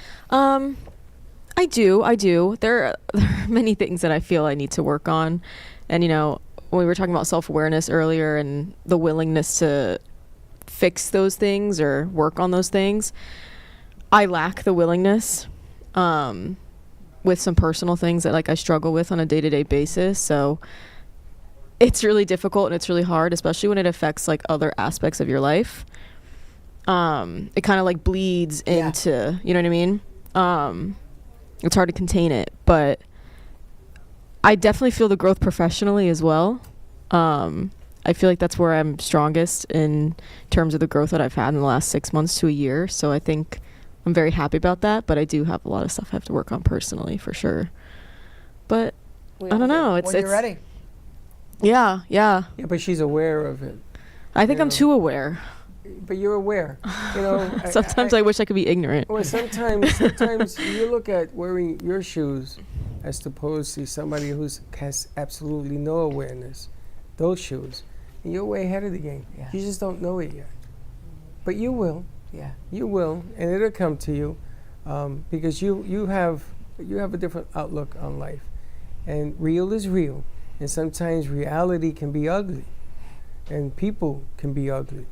I do. There are many things that I feel I need to work on. And, you know, when we were talking about self-awareness earlier and the willingness to fix those things or work on those things, I lack the willingness with some personal things that like I struggle with on a day-to-day basis. So it's really difficult and it's really hard, especially when it affects like other aspects of your life. It kind of like bleeds into, you know what I mean? It's hard to contain it, but I definitely feel the growth professionally as well. I feel like that's where I'm strongest in terms of the growth that I've had in the last 6 months to a year. So I think I'm very happy about that, but I do have a lot of stuff I have to work on personally for sure. But I don't know. When you're ready. Yeah. Yeah, but she's aware of it. I think I'm too aware. But you're aware. You know, Sometimes I wish I could be ignorant. Well, sometimes you look at wearing your shoes as opposed to somebody who has absolutely no awareness. Those shoes, and you're way ahead of the game. Yeah. You just don't know it yet, but you will. Yeah. You will, and it'll come to you, because you have a different outlook on life, and real is real, and sometimes reality can be ugly, and people can be ugly,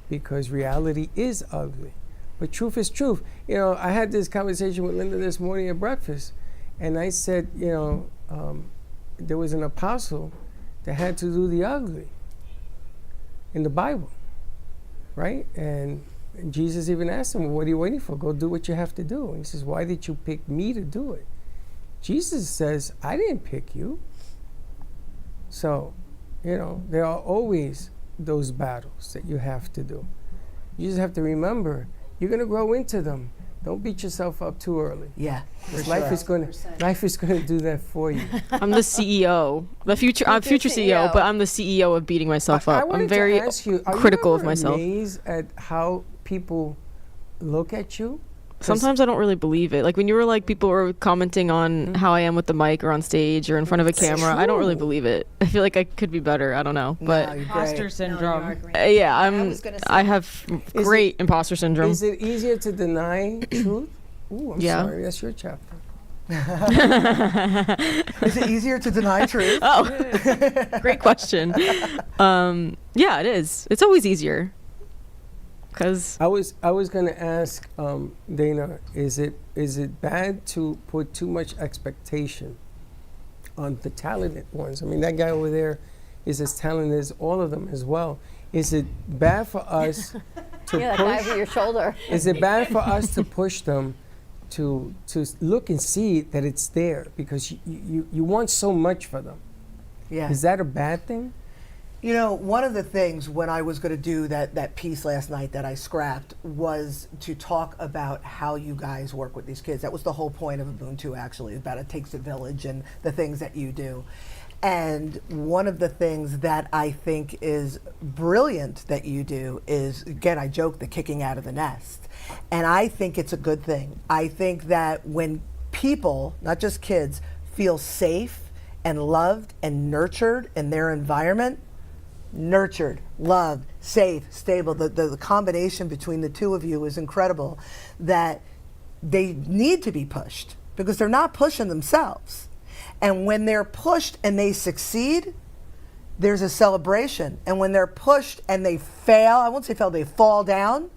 because reality is ugly, but truth is truth. You know, I had this conversation with Linda this morning at breakfast, and I said, you know, there was an apostle that had to do the ugly in the Bible, right? And Jesus even asked him, what are you waiting for? Go do what you have to do. And he says, why did you pick me to do it? Jesus says, I didn't pick you. So, you know, there are always those battles that you have to do. You just have to remember, you're going to grow into them. Don't beat yourself up too early. Yeah, Because life is going to do that for you. I'm the CEO. I'm future CEO, but I'm the CEO of beating myself up. I'm very critical of myself. Are you amazed at how people look at you? Sometimes I don't really believe it. Like when you were like, people were commenting on how I am with the mic or on stage or in front of a camera. I don't really believe it. I feel like I could be better. I don't know. But Imposter syndrome. Yeah, I have great imposter syndrome. Is it easier to deny truth? Ooh, I'm sorry. That's your chapter. Is it easier to deny truth? Oh, great question. Yeah, it is. It's always easier. Cause I was going to ask Dana, is it bad to put too much expectation on the talented ones? I mean, that guy over there is as talented as all of them as well. Is it bad for us to push? That guy over your shoulder. Is it bad for us to push them to look and see that it's there because you want so much for them? Yeah. Is that a bad thing? You know, one of the things when I was going to do that piece last night that I scrapped was to talk about how you guys work with these kids. That was the whole point of Ubuntu, actually, about it takes a village and the things that you do. And one of the things that I think is brilliant that you do is, again, I joke, the kicking out of the nest. And I think it's a good thing. I think that when people, not just kids, feel safe and loved and nurtured in their environment, nurtured, loved, safe, stable, the combination between the two of you is incredible, that they need to be pushed because they're not pushing themselves. And when they're pushed and they succeed, there's a celebration. And when they're pushed and they fail, I won't say fail, they fall down,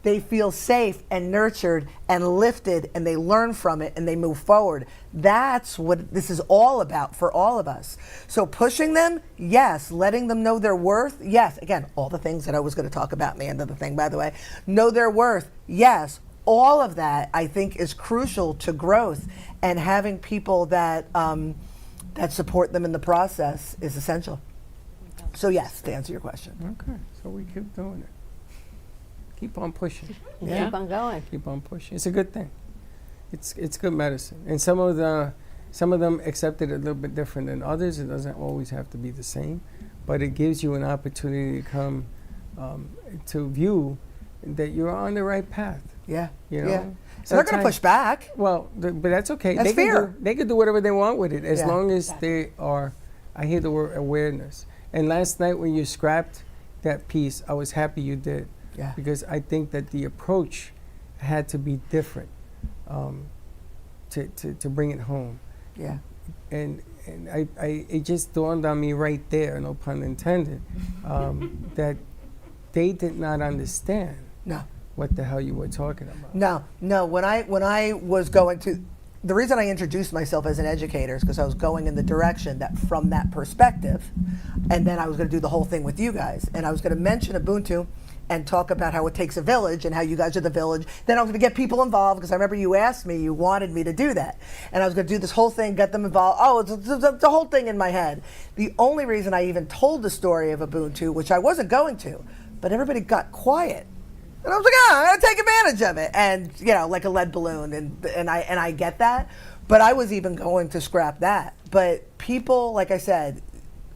they feel safe and nurtured and lifted and they learn from it and they move forward. That's what this is all about for all of us. So pushing them, yes. Letting them know their worth, yes. Again, all the things that I was going to talk about in the end of the thing, by the way. Know their worth, yes. All of that, I think, is crucial to growth, and having people that that support them in the process is essential. So yes, to answer your question. Okay, so we keep doing it. Keep on pushing. Yeah. Keep on going. Keep on pushing. It's a good thing. It's good medicine. And some of them accept it a little bit different than others. It doesn't always have to be the same, but it gives you an opportunity to come to view that you're on the right path. Yeah. You know? Yeah. So they're going to push back. Well, but that's okay. That's fair. They can do whatever they want with it as Yeah. long as they are. I hear the word awareness. And last night when you scrapped that piece, I was happy you did. Yeah. Because I think that the approach had to be different to bring it home. Yeah. And it just dawned on me right there, no pun intended, that they did not understand what the hell you were talking about. No. When I was going to, the reason I introduced myself as an educator is because I was going in the direction that from that perspective, and then I was going to do the whole thing with you guys, and I was going to mention Ubuntu and talk about how it takes a village and how you guys are the village. Then I was going to get people involved because I remember you asked me, you wanted me to do that. And I was going to do this whole thing, get them involved. Oh, it's the whole thing in my head. The only reason I even told the story of Ubuntu, which I wasn't going to, but everybody got quiet. And I was like, I'm going to take advantage of it. And, you know, like a lead balloon. And I get that. But I was even going to scrap that. But people, like I said,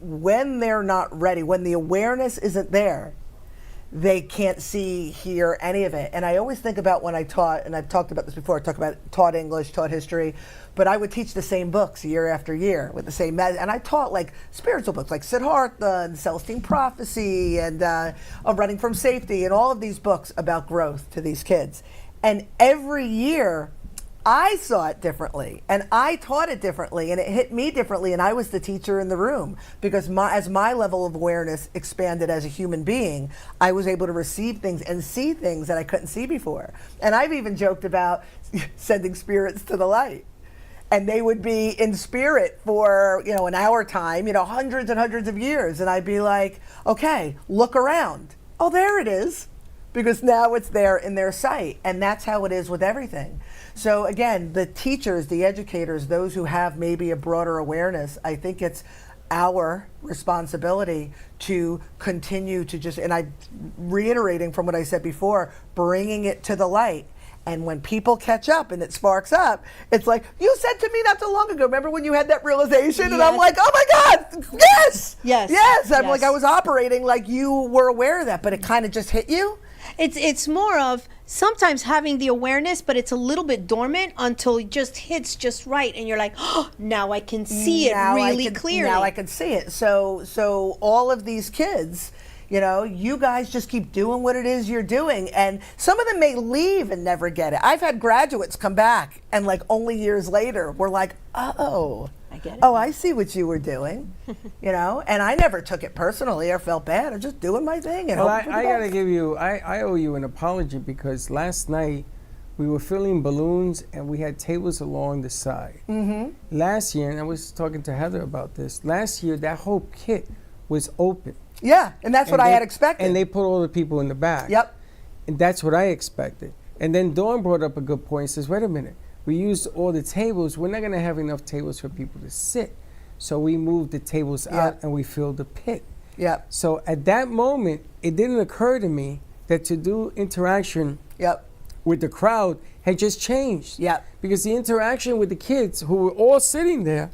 when they're not ready, when the awareness isn't there, they can't see, hear any of it. And I always think about when I taught, and I've talked about this before, taught English, taught history, but I would teach the same books year after year with the same and I taught like spiritual books like Siddhartha and Celestine Prophecy and Running from Safety and all of these books about growth to these kids. And every year I saw it differently and I taught it differently and it hit me differently, and I was the teacher in the room because as my level of awareness expanded as a human being, I was able to receive things and see things that I couldn't see before. And I've even joked about sending spirits to the light. And they would be in spirit for, you know, an hour time, you know, hundreds and hundreds of years. And I'd be like, okay, look around. Oh, there it is. Because now it's there in their sight. And that's how it is with everything. So again, the teachers, the educators, those who have maybe a broader awareness, I think it's our responsibility to continue to just, and I'm reiterating from what I said before, bringing it to the light. And when people catch up and it sparks up, it's like, you said to me not so long ago, remember when you had that realization? Yes. And I'm like, oh my God, yes! Yes. Yes, I'm like, I was operating like you were aware of that, but it kind of just hit you? It's more of sometimes having the awareness, but it's a little bit dormant until it just hits just right, and you're like, oh, now I can see it really clearly. Now I can see it. So all of these kids, you know, you guys just keep doing what it is you're doing, and some of them may leave and never get it. I've had graduates come back, and like only years later, we're like, oh. I get it. Oh, I see what you were doing, you know, and I never took it personally or felt bad. I'm just doing my thing. And well, I got to give you, I owe you an apology because last night we were filling balloons and we had tables along the side. Mm-hmm. Last year, and I was talking to Heather about this, last year that whole kit was open. Yeah, and that's what I had expected. And they put all the people in the back. Yep. And that's what I expected. And then Dawn brought up a good point and says, wait a minute. We used all the tables. We're not going to have enough tables for people to sit. So we moved the tables out and we filled the pit. Yep. So at that moment, it didn't occur to me that to do interaction with the crowd had just changed. Yep. Because the interaction with the kids who were all sitting there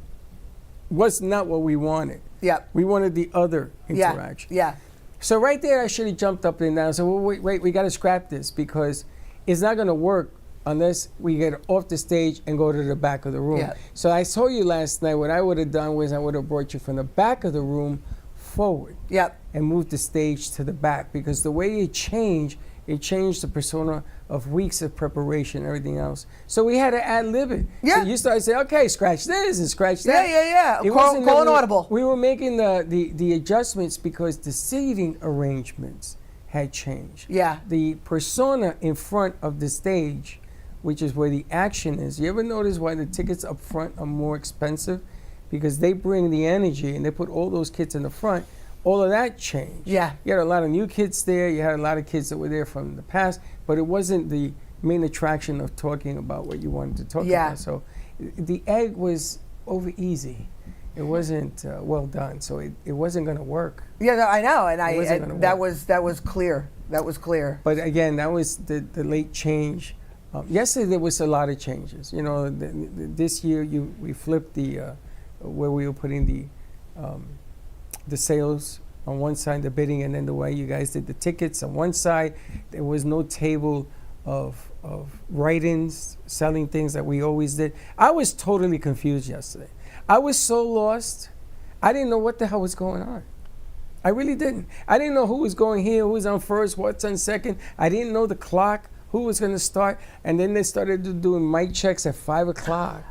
was not what we wanted. Yep. We wanted the other interaction. Yeah. So right there, I should have jumped up and down and said, well, wait, we got to scrap this because it's not going to work unless we get off the stage and go to the back of the room. Yeah. So I told you last night what I would have done was I would have brought you from the back of the room forward. Yep. And moved the stage to the back because the way it changed the persona of weeks of preparation and everything else. So we had to ad-lib it. Yeah. So you started saying, okay, scratch this and scratch that. Yeah. It Call wasn't that an audible. We were making the adjustments because the seating arrangements had changed. Yeah. The persona in front of the stage, which is where the action is. You ever notice why the tickets up front are more expensive? Because they bring the energy and they put all those kids in the front. All of that changed. Yeah. You had a lot of new kids there. You had a lot of kids that were there from the past, but it wasn't the main attraction of talking about what you wanted to talk about. So the egg was over easy. It wasn't well done, so it wasn't going to work. Yeah, no, I know, and that was clear. That was clear. But again, that was the late change. Yesterday there was a lot of changes. You know, this year we flipped the where we were putting the sales on one side, the bidding, and then the way you guys did the tickets on one side. There was no table of write-ins, selling things that we always did. I was totally confused yesterday. I was so lost. I didn't know what the hell was going on. I really didn't. I didn't know who was going here, who was on first, what's on second. I didn't know the clock, who was going to start. And then they started doing mic checks at 5 o'clock.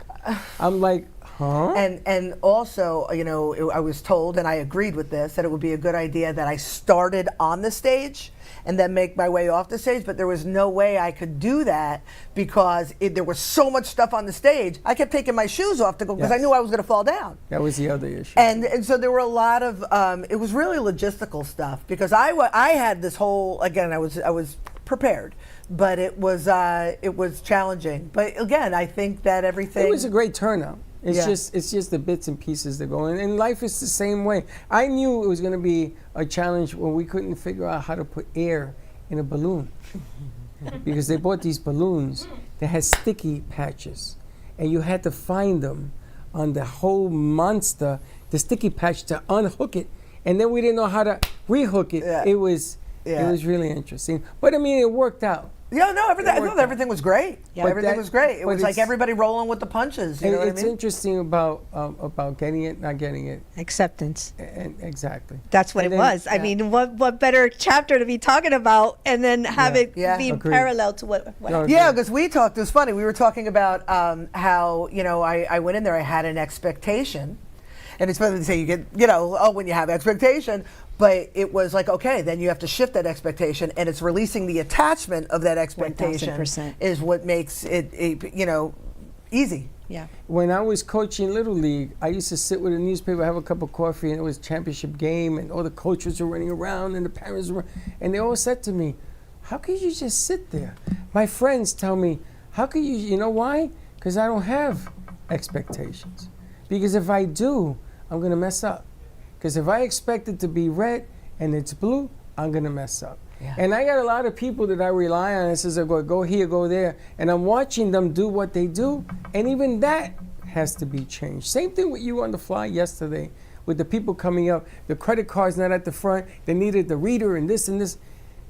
I'm like, huh? And also, you know, I was told, and I agreed with this, that it would be a good idea that I started on the stage and then make my way off the stage, but there was no way I could do that because there was so much stuff on the stage. I kept taking my shoes off to go because I knew I was going to fall down. That was the other issue. And so there were a lot of, it was really logistical stuff because I had this whole, again, I was prepared, but it was challenging. But again, I think that everything. It was a great turnout. It's just the bits and pieces that go in. And life is the same way. I knew it was going to be a challenge when we couldn't figure out how to put air in a balloon. Because they bought these balloons that had sticky patches. And you had to find them on the whole monster, the sticky patch, to unhook it. And then we didn't know how to rehook it. Yeah. It was really interesting. But I mean, it worked out. Yeah, no, I thought everything was great. Yeah, everything was great. It was like everybody rolling with the punches. You know what I mean? It's interesting about getting it, not getting it. Acceptance. And exactly. That's what it was. I mean, what better chapter to be talking about and then have it be parallel to what Yeah, because we talked, it was funny, we were talking about how, you know, I went in there, I had an expectation. And it's funny to say you get, you know, when you have expectation, but it was like, okay, then you have to shift that expectation, and it's releasing the attachment of that expectation 1000%. Is what makes it, you know, easy. Yeah. When I was coaching Little League, I used to sit with a newspaper, have a cup of coffee, and it was championship game, and all the coaches were running around, and the parents were, and they all said to me, how could you just sit there? My friends tell me, how could you know why? Because I don't have expectations. Because if I do, I'm going to mess up. Because if I expect it to be red and it's blue, I'm going to mess up. Yeah. And I got a lot of people that I rely on and says, go here, go there. And I'm watching them do what they do. And even that has to be changed. Same thing with you on the fly yesterday with the people coming up. The credit card's not at the front. They needed the reader and this and this.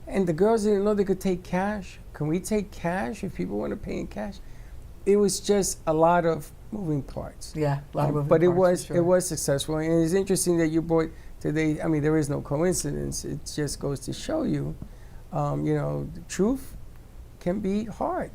And the girls didn't know they could take cash. Can we take cash if people want to pay in cash? It was just a lot of moving parts. Yeah, a lot of moving but parts. But it was successful, and it's interesting that you brought today. I mean, there is no coincidence. It just goes to show you, you know, the truth can be hard.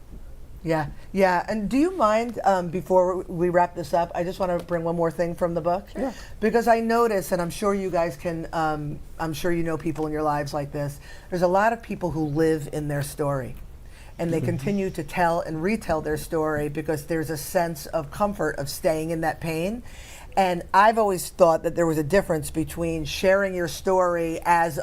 Yeah, yeah. And do you mind, before we wrap this up, I just want to bring one more thing from the book. Yeah. Because I notice, and I'm sure you guys can, I'm sure you know people in your lives like this, there's a lot of people who live in their story. And they continue to tell and retell their story because there's a sense of comfort of staying in that pain. And I've always thought that there was a difference between sharing your story as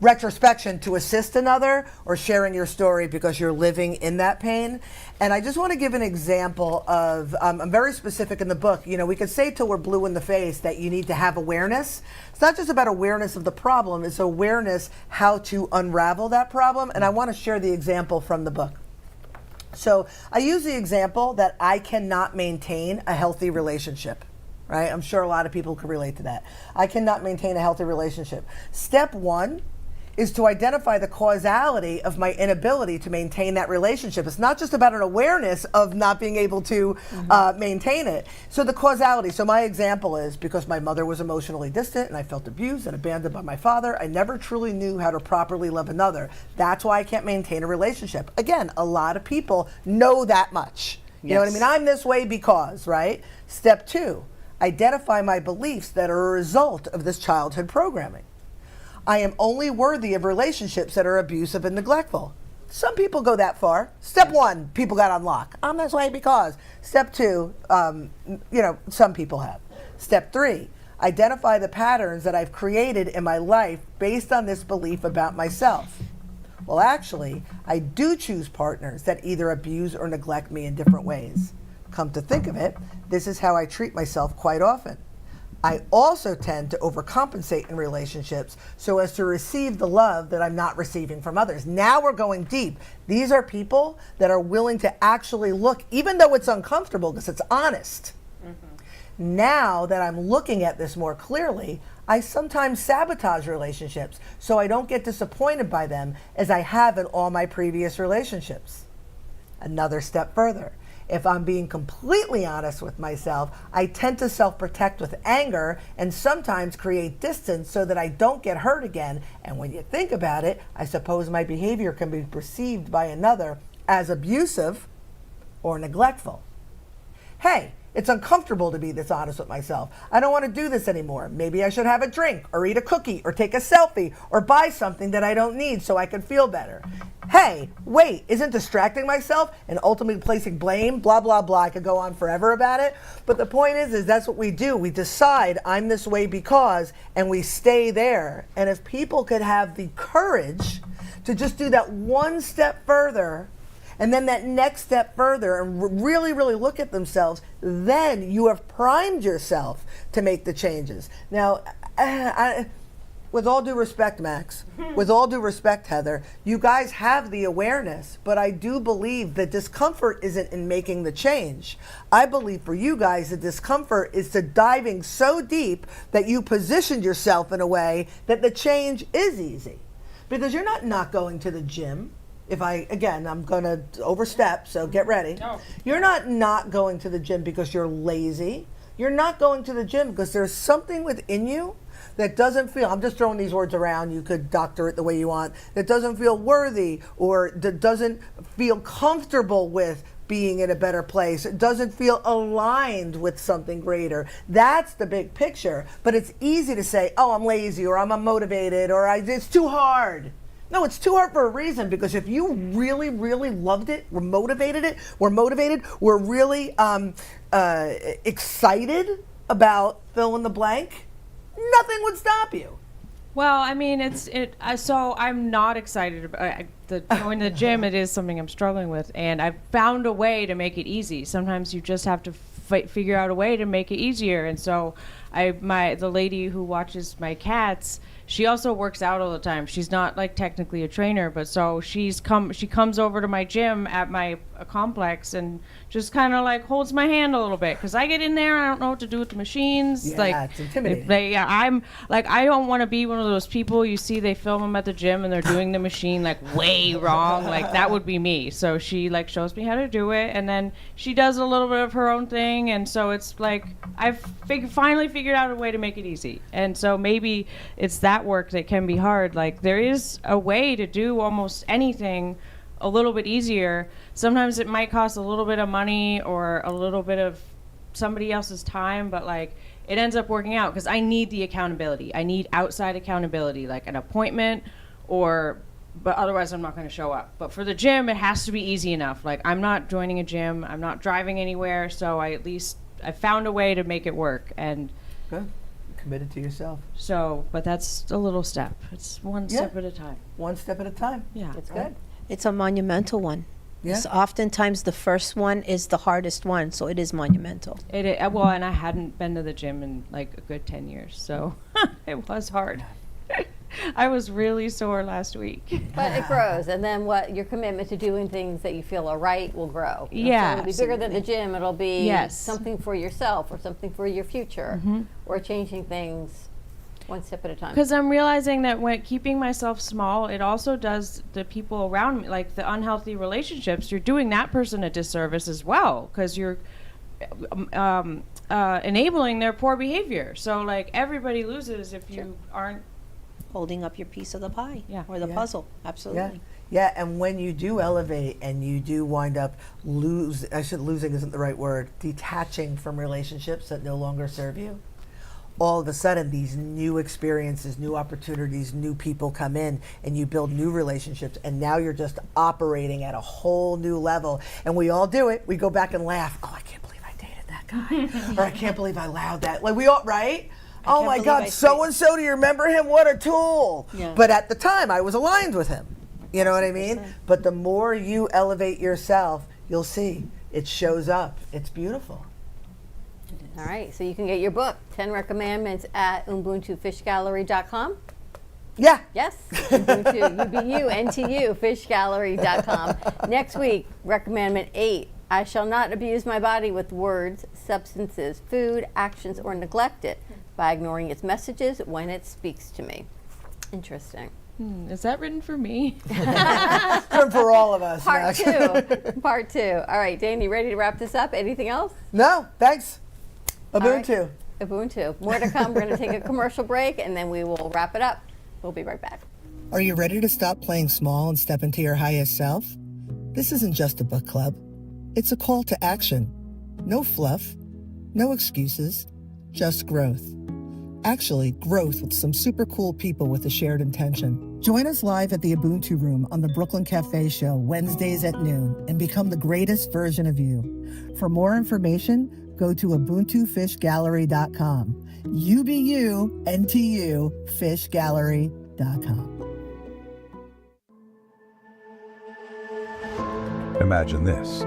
retrospection to assist another or sharing your story because you're living in that pain. And I just want to give an example of, I'm very specific in the book, you know, we could say till we're blue in the face that you need to have awareness. It's not just about awareness of the problem, it's awareness how to unravel that problem. And I want to share the example from the book. So I use the example that I cannot maintain a healthy relationship. Right? I'm sure a lot of people could relate to that. I cannot maintain a healthy relationship. Step one is to identify the causality of my inability to maintain that relationship. It's not just about an awareness of not being able to maintain it. So the causality, so my example is because my mother was emotionally distant and I felt abused and abandoned by my father, I never truly knew how to properly love another. That's why I can't maintain a relationship. Again, a lot of people know that much. You know what I mean? I'm this way because, right? Step two, identify my beliefs that are a result of this childhood programming. I am only worthy of relationships that are abusive and neglectful. Some people go that far. Step one, people got on lock. I'm this way because. Step two, you know, some people have. Step three, identify the patterns that I've created in my life based on this belief about myself. Well, actually, I do choose partners that either abuse or neglect me in different ways. Come to think of it, this is how I treat myself quite often. I also tend to overcompensate in relationships so as to receive the love that I'm not receiving from others. Now we're going deep. These are people that are willing to actually look, even though it's uncomfortable because it's honest. Now that I'm looking at this more clearly, I sometimes sabotage relationships so I don't get disappointed by them as I have in all my previous relationships. another step further. If I'm being completely honest with myself, I tend to self-protect with anger and sometimes create distance so that I don't get hurt again. And when you think about it, I suppose my behavior can be perceived by another as abusive or neglectful. Hey, it's uncomfortable to be this honest with myself. I don't want to do this anymore. Maybe I should have a drink or eat a cookie or take a selfie or buy something that I don't need so I can feel better. Hey, wait, isn't distracting myself and ultimately placing blame, blah, blah, blah. I could go on forever about it. But the point is that's what we do. We decide I'm this way because, and we stay there. And if people could have the courage to just do that one step further, and then that next step further and really, really look at themselves, then you have primed yourself to make the changes. Now, with all due respect, Max, with all due respect, Heather, you guys have the awareness, but I do believe the discomfort isn't in making the change. I believe for you guys, the discomfort is to diving so deep that you positioned yourself in a way that the change is easy. Because you're not going to the gym. I'm going to overstep, so get ready. No. You're not going to the gym because you're lazy. You're not going to the gym because there's something within you that doesn't feel, I'm just throwing these words around, you could doctor it the way you want, that doesn't feel worthy or that doesn't feel comfortable with being in a better place. It doesn't feel aligned with something greater. That's the big picture. But it's easy to say, oh, I'm lazy or I'm unmotivated or it's too hard. No, it's too hard for a reason, because if you really, really loved it, were motivated, were really excited about fill in the blank, nothing would stop you. Well, I mean, so I'm not excited about going to the gym. It is something I'm struggling with, and I've found a way to make it easy. Sometimes you just have to figure out a way to make it easier. And so the lady who watches my cats, she also works out all the time. She's not like technically a trainer, but so she comes over to my gym at my complex and just kind of like holds my hand a little bit, because I get in there, I don't know what to do with the machines. Yeah, it's intimidating. I'm like, I don't want to be one of those people you see they film them at the gym and they're doing the machine like way wrong. Like that would be me. So she like shows me how to do it, and then she does a little bit of her own thing, and so it's like I've finally figured out a way to make it easy. And so maybe it's that work that can be hard. Like there is a way to do almost anything a little bit easier. Sometimes it might cost a little bit of money or a little bit of somebody else's time, but like it ends up working out because I need the accountability. I need outside accountability, like an appointment, but otherwise I'm not going to show up. But for the gym, it has to be easy enough. Like I'm not joining a gym, I'm not driving anywhere, so I found a way to make it work. And good. Committed to yourself. So, but that's a little step. It's one step at a time. One step at a time. Yeah. It's good. It's a monumental one. Yeah. So oftentimes the first one is the hardest one, so it is monumental. Well, and I hadn't been to the gym in like a good 10 years, so it was hard. I was really sore last week. But it grows, and then your commitment to doing things that you feel are right will grow. Yeah, so it'll be bigger than the gym. It'll be Yes. something for yourself or something for your future, or changing things one step at a time. Because I'm realizing that when keeping myself small, it also does the people around me, like the unhealthy relationships, you're doing that person a disservice as well, because you're enabling their poor behavior. So like everybody loses if you aren't holding up your piece of the pie or the Yeah. puzzle. Absolutely. Yeah, and when you do elevate and you do wind up losing isn't the right word, detaching from relationships that no longer serve you, all of a sudden these new experiences, new opportunities, new people come in, and you build new relationships, and now you're just operating at a whole new level. And we all do it. We go back and laugh. Oh, I can't believe I dated that guy. Or I can't believe I allowed that. Like we all, right? Oh my God, so-and-so, do you remember him? What a tool. Yeah. But at the time, I was aligned with him. You know what I mean? But the more you elevate yourself, you'll see it shows up. It's beautiful. All right, so you can get your book, 10 Recommendments, at UbuntuFishGallery.com. Yeah. Yes, Ubuntu, UBUNTU, fishgallery.com. Next week, Recommendment 8, I shall not abuse my body with words, substances, food, actions, or neglect it by ignoring its messages when it speaks to me. Interesting. Is that written for me? Written for all of us. Part Mac. 2. Part 2. All right, Dan, you ready to wrap this up? Anything else? No, thanks. Ubuntu. Ubuntu. Ubuntu. More to come. We're going to take a commercial break, and then we will wrap it up. We'll be right back. Are you ready to stop playing small and step into your highest self? This isn't just a book club. It's a call to action. No fluff, no excuses, just growth. Actually, growth with some super cool people with a shared intention. Join us live at the Ubuntu Room on the Brooklyn Cafe Show Wednesdays at noon and become the greatest version of you. For more information, go to ubuntufishgallery.com. You be you, NTU, fishgallery.com. Imagine this.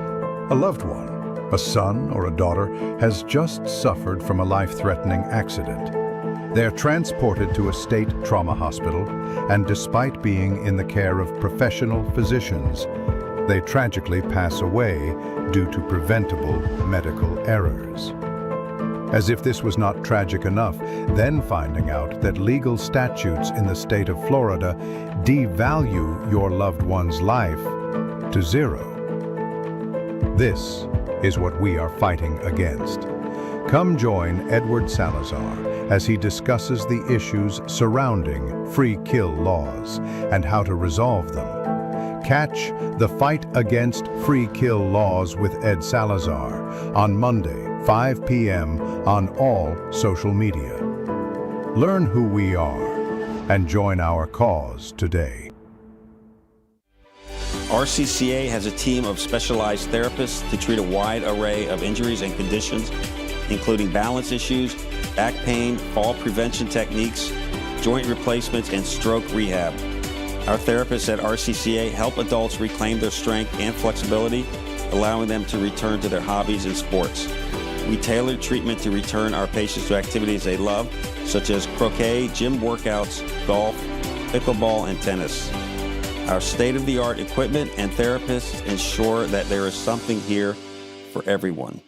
A loved one, a son or a daughter, has just suffered from a life-threatening accident. They're transported to a state trauma hospital, and despite being in the care of professional physicians, they tragically pass away due to preventable medical errors. As if this was not tragic enough, then finding out that legal statutes in the state of Florida devalue your loved one's life to zero. This is what we are fighting against. Come join Edward Salazar as he discusses the issues surrounding free kill laws and how to resolve them. Catch The Fight Against Free Kill Laws with Ed Salazar on Monday, 5 p.m. on all social media. Learn who we are and join our cause today. RCCA has a team of specialized therapists to treat a wide array of injuries and conditions, including balance issues, back pain, fall prevention techniques, joint replacements, and stroke rehab. Our therapists at RCCA help adults reclaim their strength and flexibility, allowing them to return to their hobbies and sports. We tailor treatment to return our patients to activities they love, such as croquet, gym workouts, golf, pickleball, and tennis. Our state-of-the-art equipment and therapists ensure that there is something here for everyone.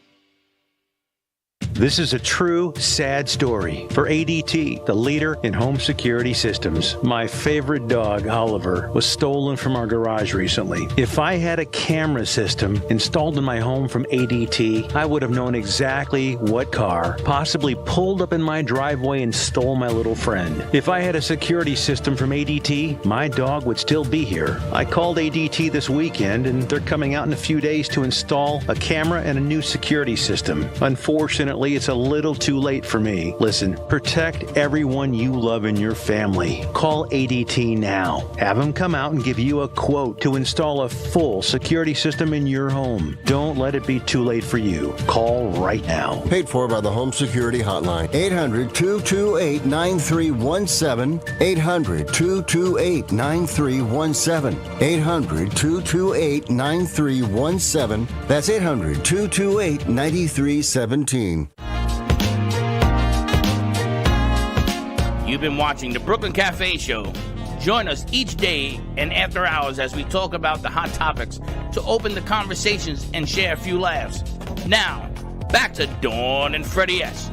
This is a true, sad story for ADT, the leader in home security systems. My favorite dog, Oliver, was stolen from our garage recently. If I had a camera system installed in my home from ADT, I would have known exactly what car possibly pulled up in my driveway and stole my little friend. If I had a security system from ADT, my dog would still be here. I called ADT this weekend, and they're coming out in a few days to install a camera and a new security system. Unfortunately, it's a little too late for me. Listen, protect everyone you love in your family. Call ADT now. Have them come out and give you a quote to install a full security system in your home. Don't let it be too late for you. Call right now. Paid for by the Home Security Hotline. 800-228-9317. 800-228-9317. 800-228-9317. That's 800-228-9317. You've been watching the Brooklyn Cafe Show. Join us each day and after hours as we talk about the hot topics to open the conversations and share a few laughs. Now, back to Dawn and Freddie S.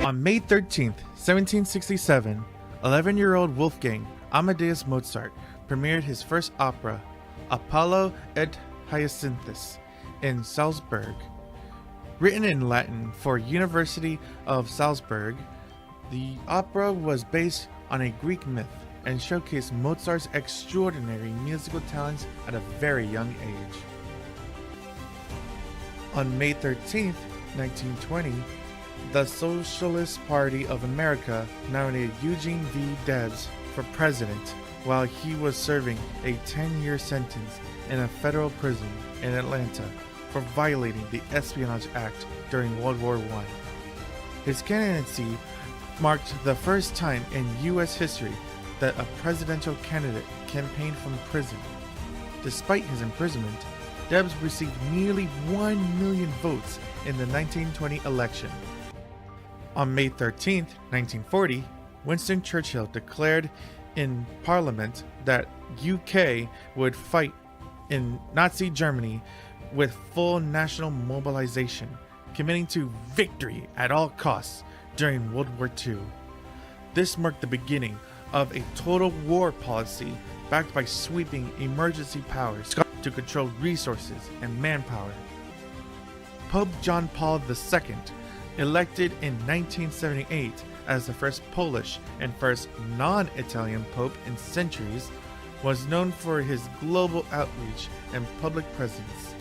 On May 13th, 1767, 11-year-old Wolfgang Amadeus Mozart premiered his first opera, Apollo et Hyacinthus, in Salzburg. Written in Latin for University of Salzburg, the opera was based on a Greek myth and showcased Mozart's extraordinary musical talents at a very young age. On May 13th, 1920, the Socialist Party of America nominated Eugene V. Debs for president while he was serving a 10-year sentence in a federal prison in Atlanta for violating the Espionage Act during World War I. His candidacy marked the first time in U.S. history that a presidential candidate campaigned from prison. Despite his imprisonment, Debs received nearly 1 million votes in the 1920 election. On May 13, 1940, Winston Churchill declared in Parliament that UK would fight in Nazi Germany with full national mobilization, committing to victory at all costs during World War II. This marked the beginning of a total war policy backed by sweeping emergency powers to control resources and manpower. Pope John Paul II, elected in 1978 as the first Polish and first non-Italian pope in centuries, was known for his global outreach and public presence.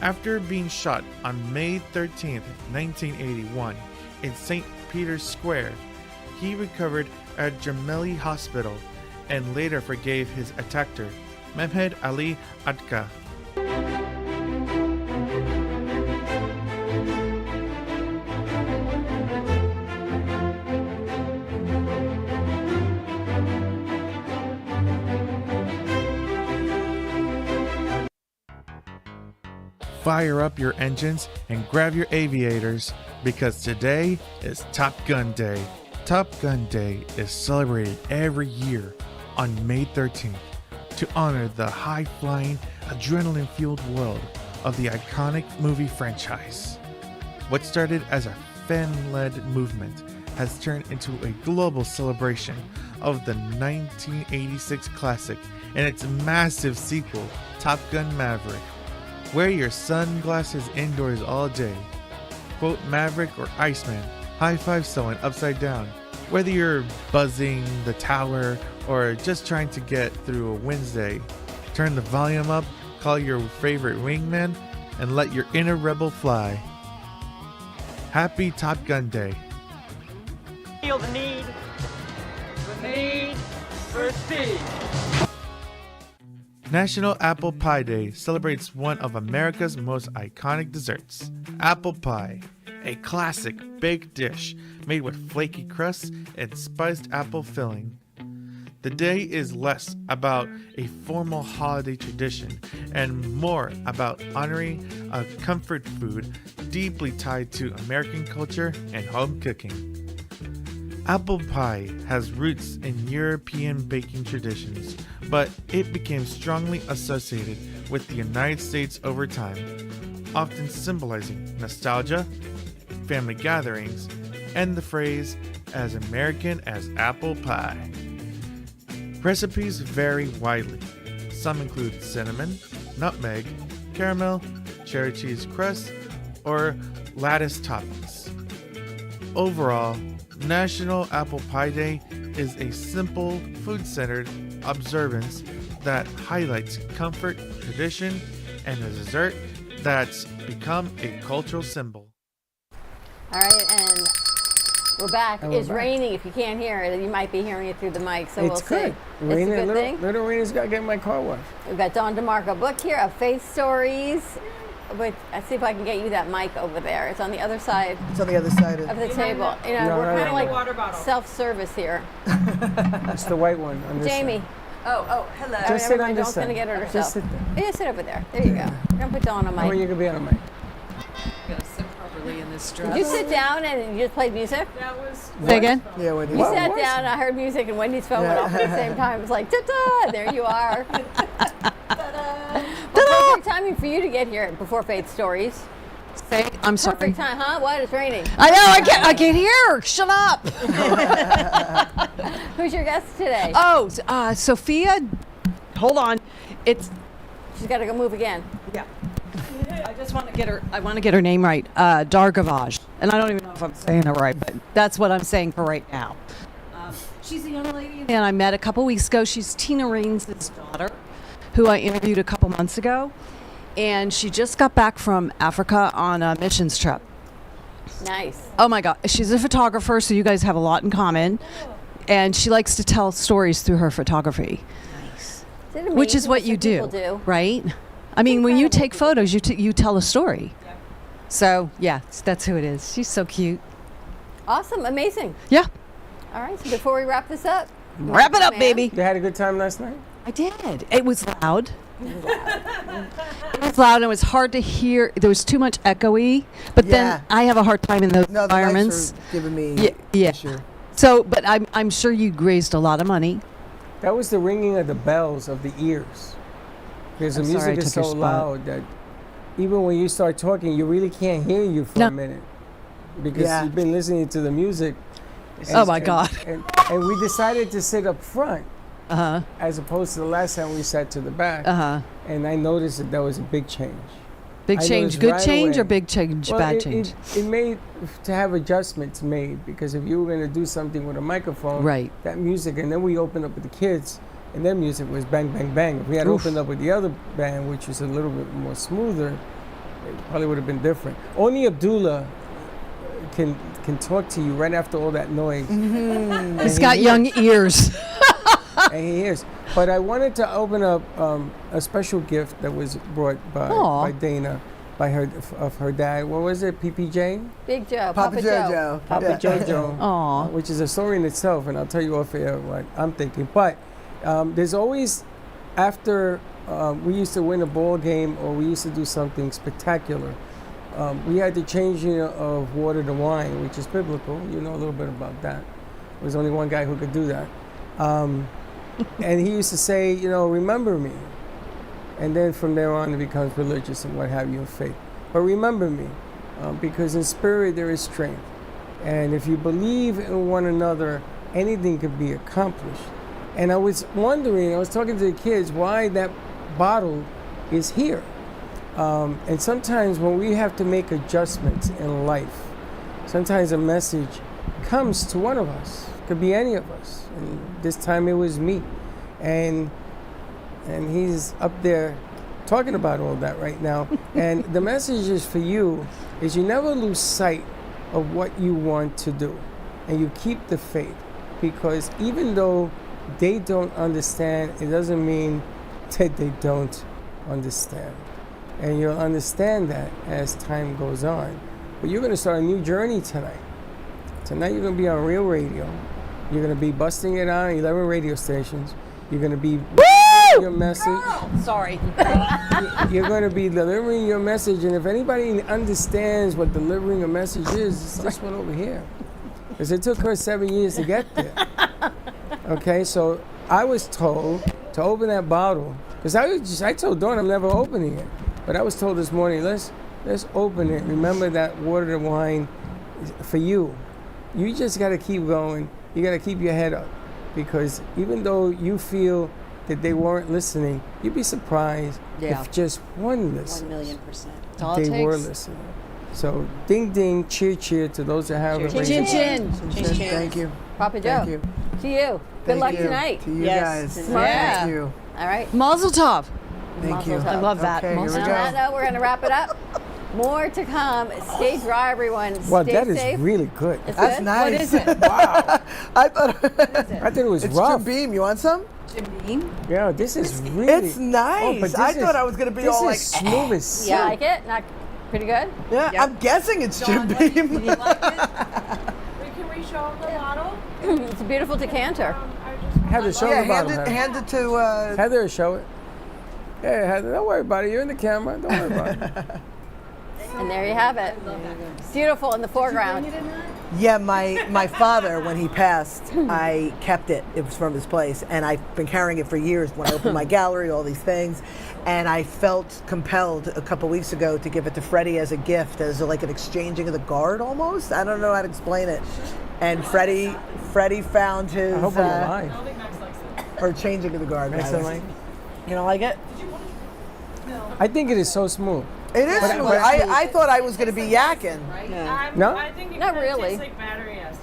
After being shot on May 13, 1981 in St. Peter's Square, he recovered at Gemelli Hospital and later forgave his attacker, Mehmed Ali Atka. Fire up your engines and grab your aviators, because today is Top Gun Day. Top Gun Day is celebrated every year on May 13th to honor the high-flying, adrenaline-fueled world of the iconic movie franchise. What started as a fan-led movement has turned into a global celebration of the 1986 classic and its massive sequel, Top Gun Maverick. Wear your sunglasses indoors all day. Quote Maverick or Iceman, high five someone upside down. Whether you're buzzing the tower or just trying to get through a Wednesday, turn the volume up, call your favorite wingman, and let your inner rebel fly. Happy Top Gun Day. Feel the need for speed. National Apple Pie Day celebrates one of America's most iconic desserts, apple pie, a classic baked dish made with flaky crust and spiced apple filling. The day is less about a formal holiday tradition and more about honoring a comfort food deeply tied to American culture and home cooking. Apple pie has roots in European baking traditions, but it became strongly associated with the United States over time, often symbolizing nostalgia, family gatherings, and the phrase as American as apple pie. Recipes vary widely. Some include cinnamon, nutmeg, caramel, cherry cheese crust, or lattice toppings. Overall, National Apple Pie Day is a simple, food-centered observance that highlights comfort, tradition, and a dessert that's become a cultural symbol. All right, and we're back. And we're It's back. raining. If you can't hear it, you might be hearing it through the mic, so It's we'll good. see. It's a good thing. Little Raina's got to get my car washed. We've got Dawn DeMarco book here of Faith Stories. But I see if I can get you that mic over there. It's on the other side. It's on the other side of the table. You know, No, we're no, kind no. of like self-service here. It's the white one. On this Jamie. side. Oh, hello. Just sit on Dawn's this gonna side. get her herself. Just sit there. Yeah, sit over there. There you go. We're gonna put Dawn on Oh, mic. you can be on a mic. Gotta sit properly in this dress. Did you sit down and you just played music? That was. Say again? Yeah, Wendy. You sat down, I heard music, and Wendy's phone went off at the same time. It was like, ta-da! There you are. Well, perfect timing for you to get here before Faith Stories. I'm sorry. Perfect time, huh? What? It's raining. I know. I can't hear. Shut up. Who's your guest today? Oh, Sophia. Hold on. She's got to go move again. Yeah. I just want to get her. I want to get her name right. Dargavage, and I don't even know if I'm saying it right, but that's what I'm saying for right now. She's a young lady, and I met a couple weeks ago. She's Tina Raines' daughter, who I interviewed a couple months ago, and she just got back from Africa on a missions trip. Nice. Oh my God, she's a photographer, so you guys have a lot in common, and she likes to tell stories through her photography. Isn't it Which is amazing what you people do, right? I mean, when you take photos, you tell a story. So, yeah, that's who it is. She's so cute. Awesome. Amazing. Yeah. All right. So before we wrap this up. Wrap it up, baby. You had a good time last night? I did. It was loud. It was loud and it was hard to hear. There was too much echoey. But then I have a hard time in those No, the environments. lights were giving me Yeah. issue. So, but I'm sure you raised a lot of money. That was the ringing of the bells of the ears. Because the I'm sorry I music is took so your spot. loud that even when you start talking, you really can't hear you for a minute. Because Yeah. you've been listening to the music. Oh, my God. And we decided to sit up front. As opposed to the last time we sat to the back. And I noticed that was a big change. Big I change, noticed good right change, away. or big change, Well, bad change? It made to have adjustments made, because if you were going to do something with a microphone, Right. that music, and then we opened up with the kids, and their music was bang, bang, bang. If we had Oof. opened up with the other band, which was a little bit more smoother, it probably would have been different. Only Abdullah can talk to you right after all that noise. And He's he got hears. young ears. And he hears. But I wanted to open up a special gift that was brought by Dana, by her dad. What was it? PPJ? Big Joe. Papa Jojo. Papa Yeah. Jojo. Aw. Which is a story in itself, and I'll tell you off air what I'm thinking. But there's always, after we used to win a ball game or we used to do something spectacular, we had the changing of water to wine, which is biblical. You know a little bit about that. There's only one guy who could do that. And he used to say, remember me. And then from there on, it becomes religious and what have you, and faith. But remember me, because in spirit there is strength. And if you believe in one another, anything could be accomplished. And I was wondering, I was talking to the kids, why that bottle is here. And sometimes when we have to make adjustments in life, sometimes a message comes to one of us. It could be any of us. And this time it was me. And he's up there talking about all that right now. And the message is for you, is you never lose sight of what you want to do. And you keep the faith. Because even though they don't understand, it doesn't mean that they don't understand. And you'll understand that as time goes on. But you're going to start a new journey tonight. Tonight you're going to be on real radio. You're going to be busting it out on 11 radio stations. You're going to be your message. Sorry. You're going to be delivering your message. And if anybody understands what delivering a message is, it's this one over here. Because it took her 7 years to get there. Okay, so I was told to open that bottle. Because I told Dawn I'm never opening it. But I was told this morning, let's open it. Remember that water to wine is for you. You just got to keep going. You got to keep your head up. Because even though you feel that they weren't listening, you'd be surprised if just one listened. 1,000,000%. They were listening. So ding ding, cheer cheer to those that have Chin, chin, chin. Thank you. Papa Joe. Thank you. To you. Good luck tonight. To you guys. Yeah. Thank you. All right. Mazel tov. Thank you. I love that. Okay, here we On go. that note, we're going to wrap it up. More to come. Stay dry, everyone. Wow, Stay that is safe. really good. It's That's good? nice. What is it? Wow. I thought I thought it was it's rough. Jim Beam. You want some? Jim Beam? Yeah, this is really. It's nice. but I this thought is- I was gonna be this all like, is smooth as silk. You like it? Not pretty good? Yeah, I'm guessing it's Jim Beam. We can re-show them the bottle. It's a beautiful decanter. Heather, show Yeah, the bottle. Heather. hand it to. Heather, show it. Yeah, Heather, don't worry about it. You're in the camera. Don't worry about it. And there you have it. It's beautiful in the foreground. Yeah, my father, when he passed, I kept it. It was from his place, and I've been carrying it for years. When I opened my gallery, all these things, and I felt compelled a couple weeks ago to give it to Freddie as a gift, as like an exchanging of the guard almost. I don't know how to explain it. And Freddie found his. I hope I'm alive. Or changing of the guard. Max rather. and You don't like it? I think it is so smooth. It is But- smooth. but- I thought I was going to be yakking. No? I think it Not kinda really. tastes like battery acid.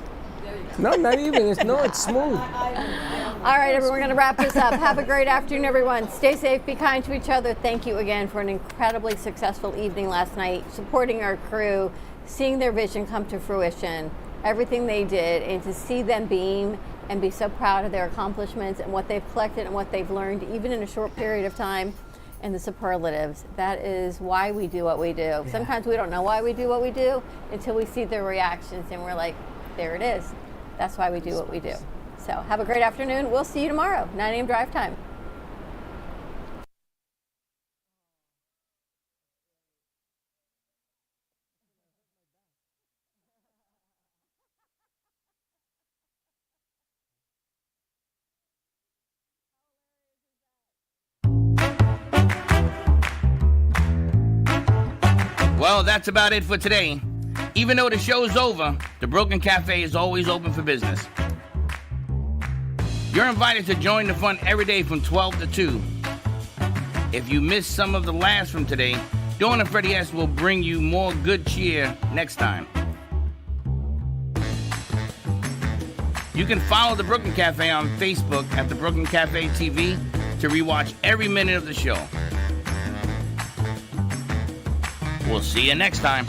No, not even. It's smooth. All right, everyone, we're going to wrap this up. Have a great afternoon, everyone. Stay safe, be kind to each other. Thank you again for an incredibly successful evening last night, supporting our crew, seeing their vision come to fruition, everything they did, and to see them beam and be so proud of their accomplishments and what they've collected and what they've learned, even in a short period of time, and the superlatives. That is why we do what we do. Yeah. Sometimes we don't know why we do what we do until we see their reactions and we're like, there it is. That's why we do what we do. So have a great afternoon. We'll see you tomorrow, 9 a.m. drive time. Well, that's about it for today. Even though the show's over, the Brooklyn Cafe is always open for business. You're invited to join the fun every day from 12 to 2. If you missed some of the laughs from today, Dawn and Freddie S. will bring you more good cheer next time. You can follow the Brooklyn Cafe on Facebook at the Brooklyn Cafe TV to rewatch every minute of the show. We'll see you next time.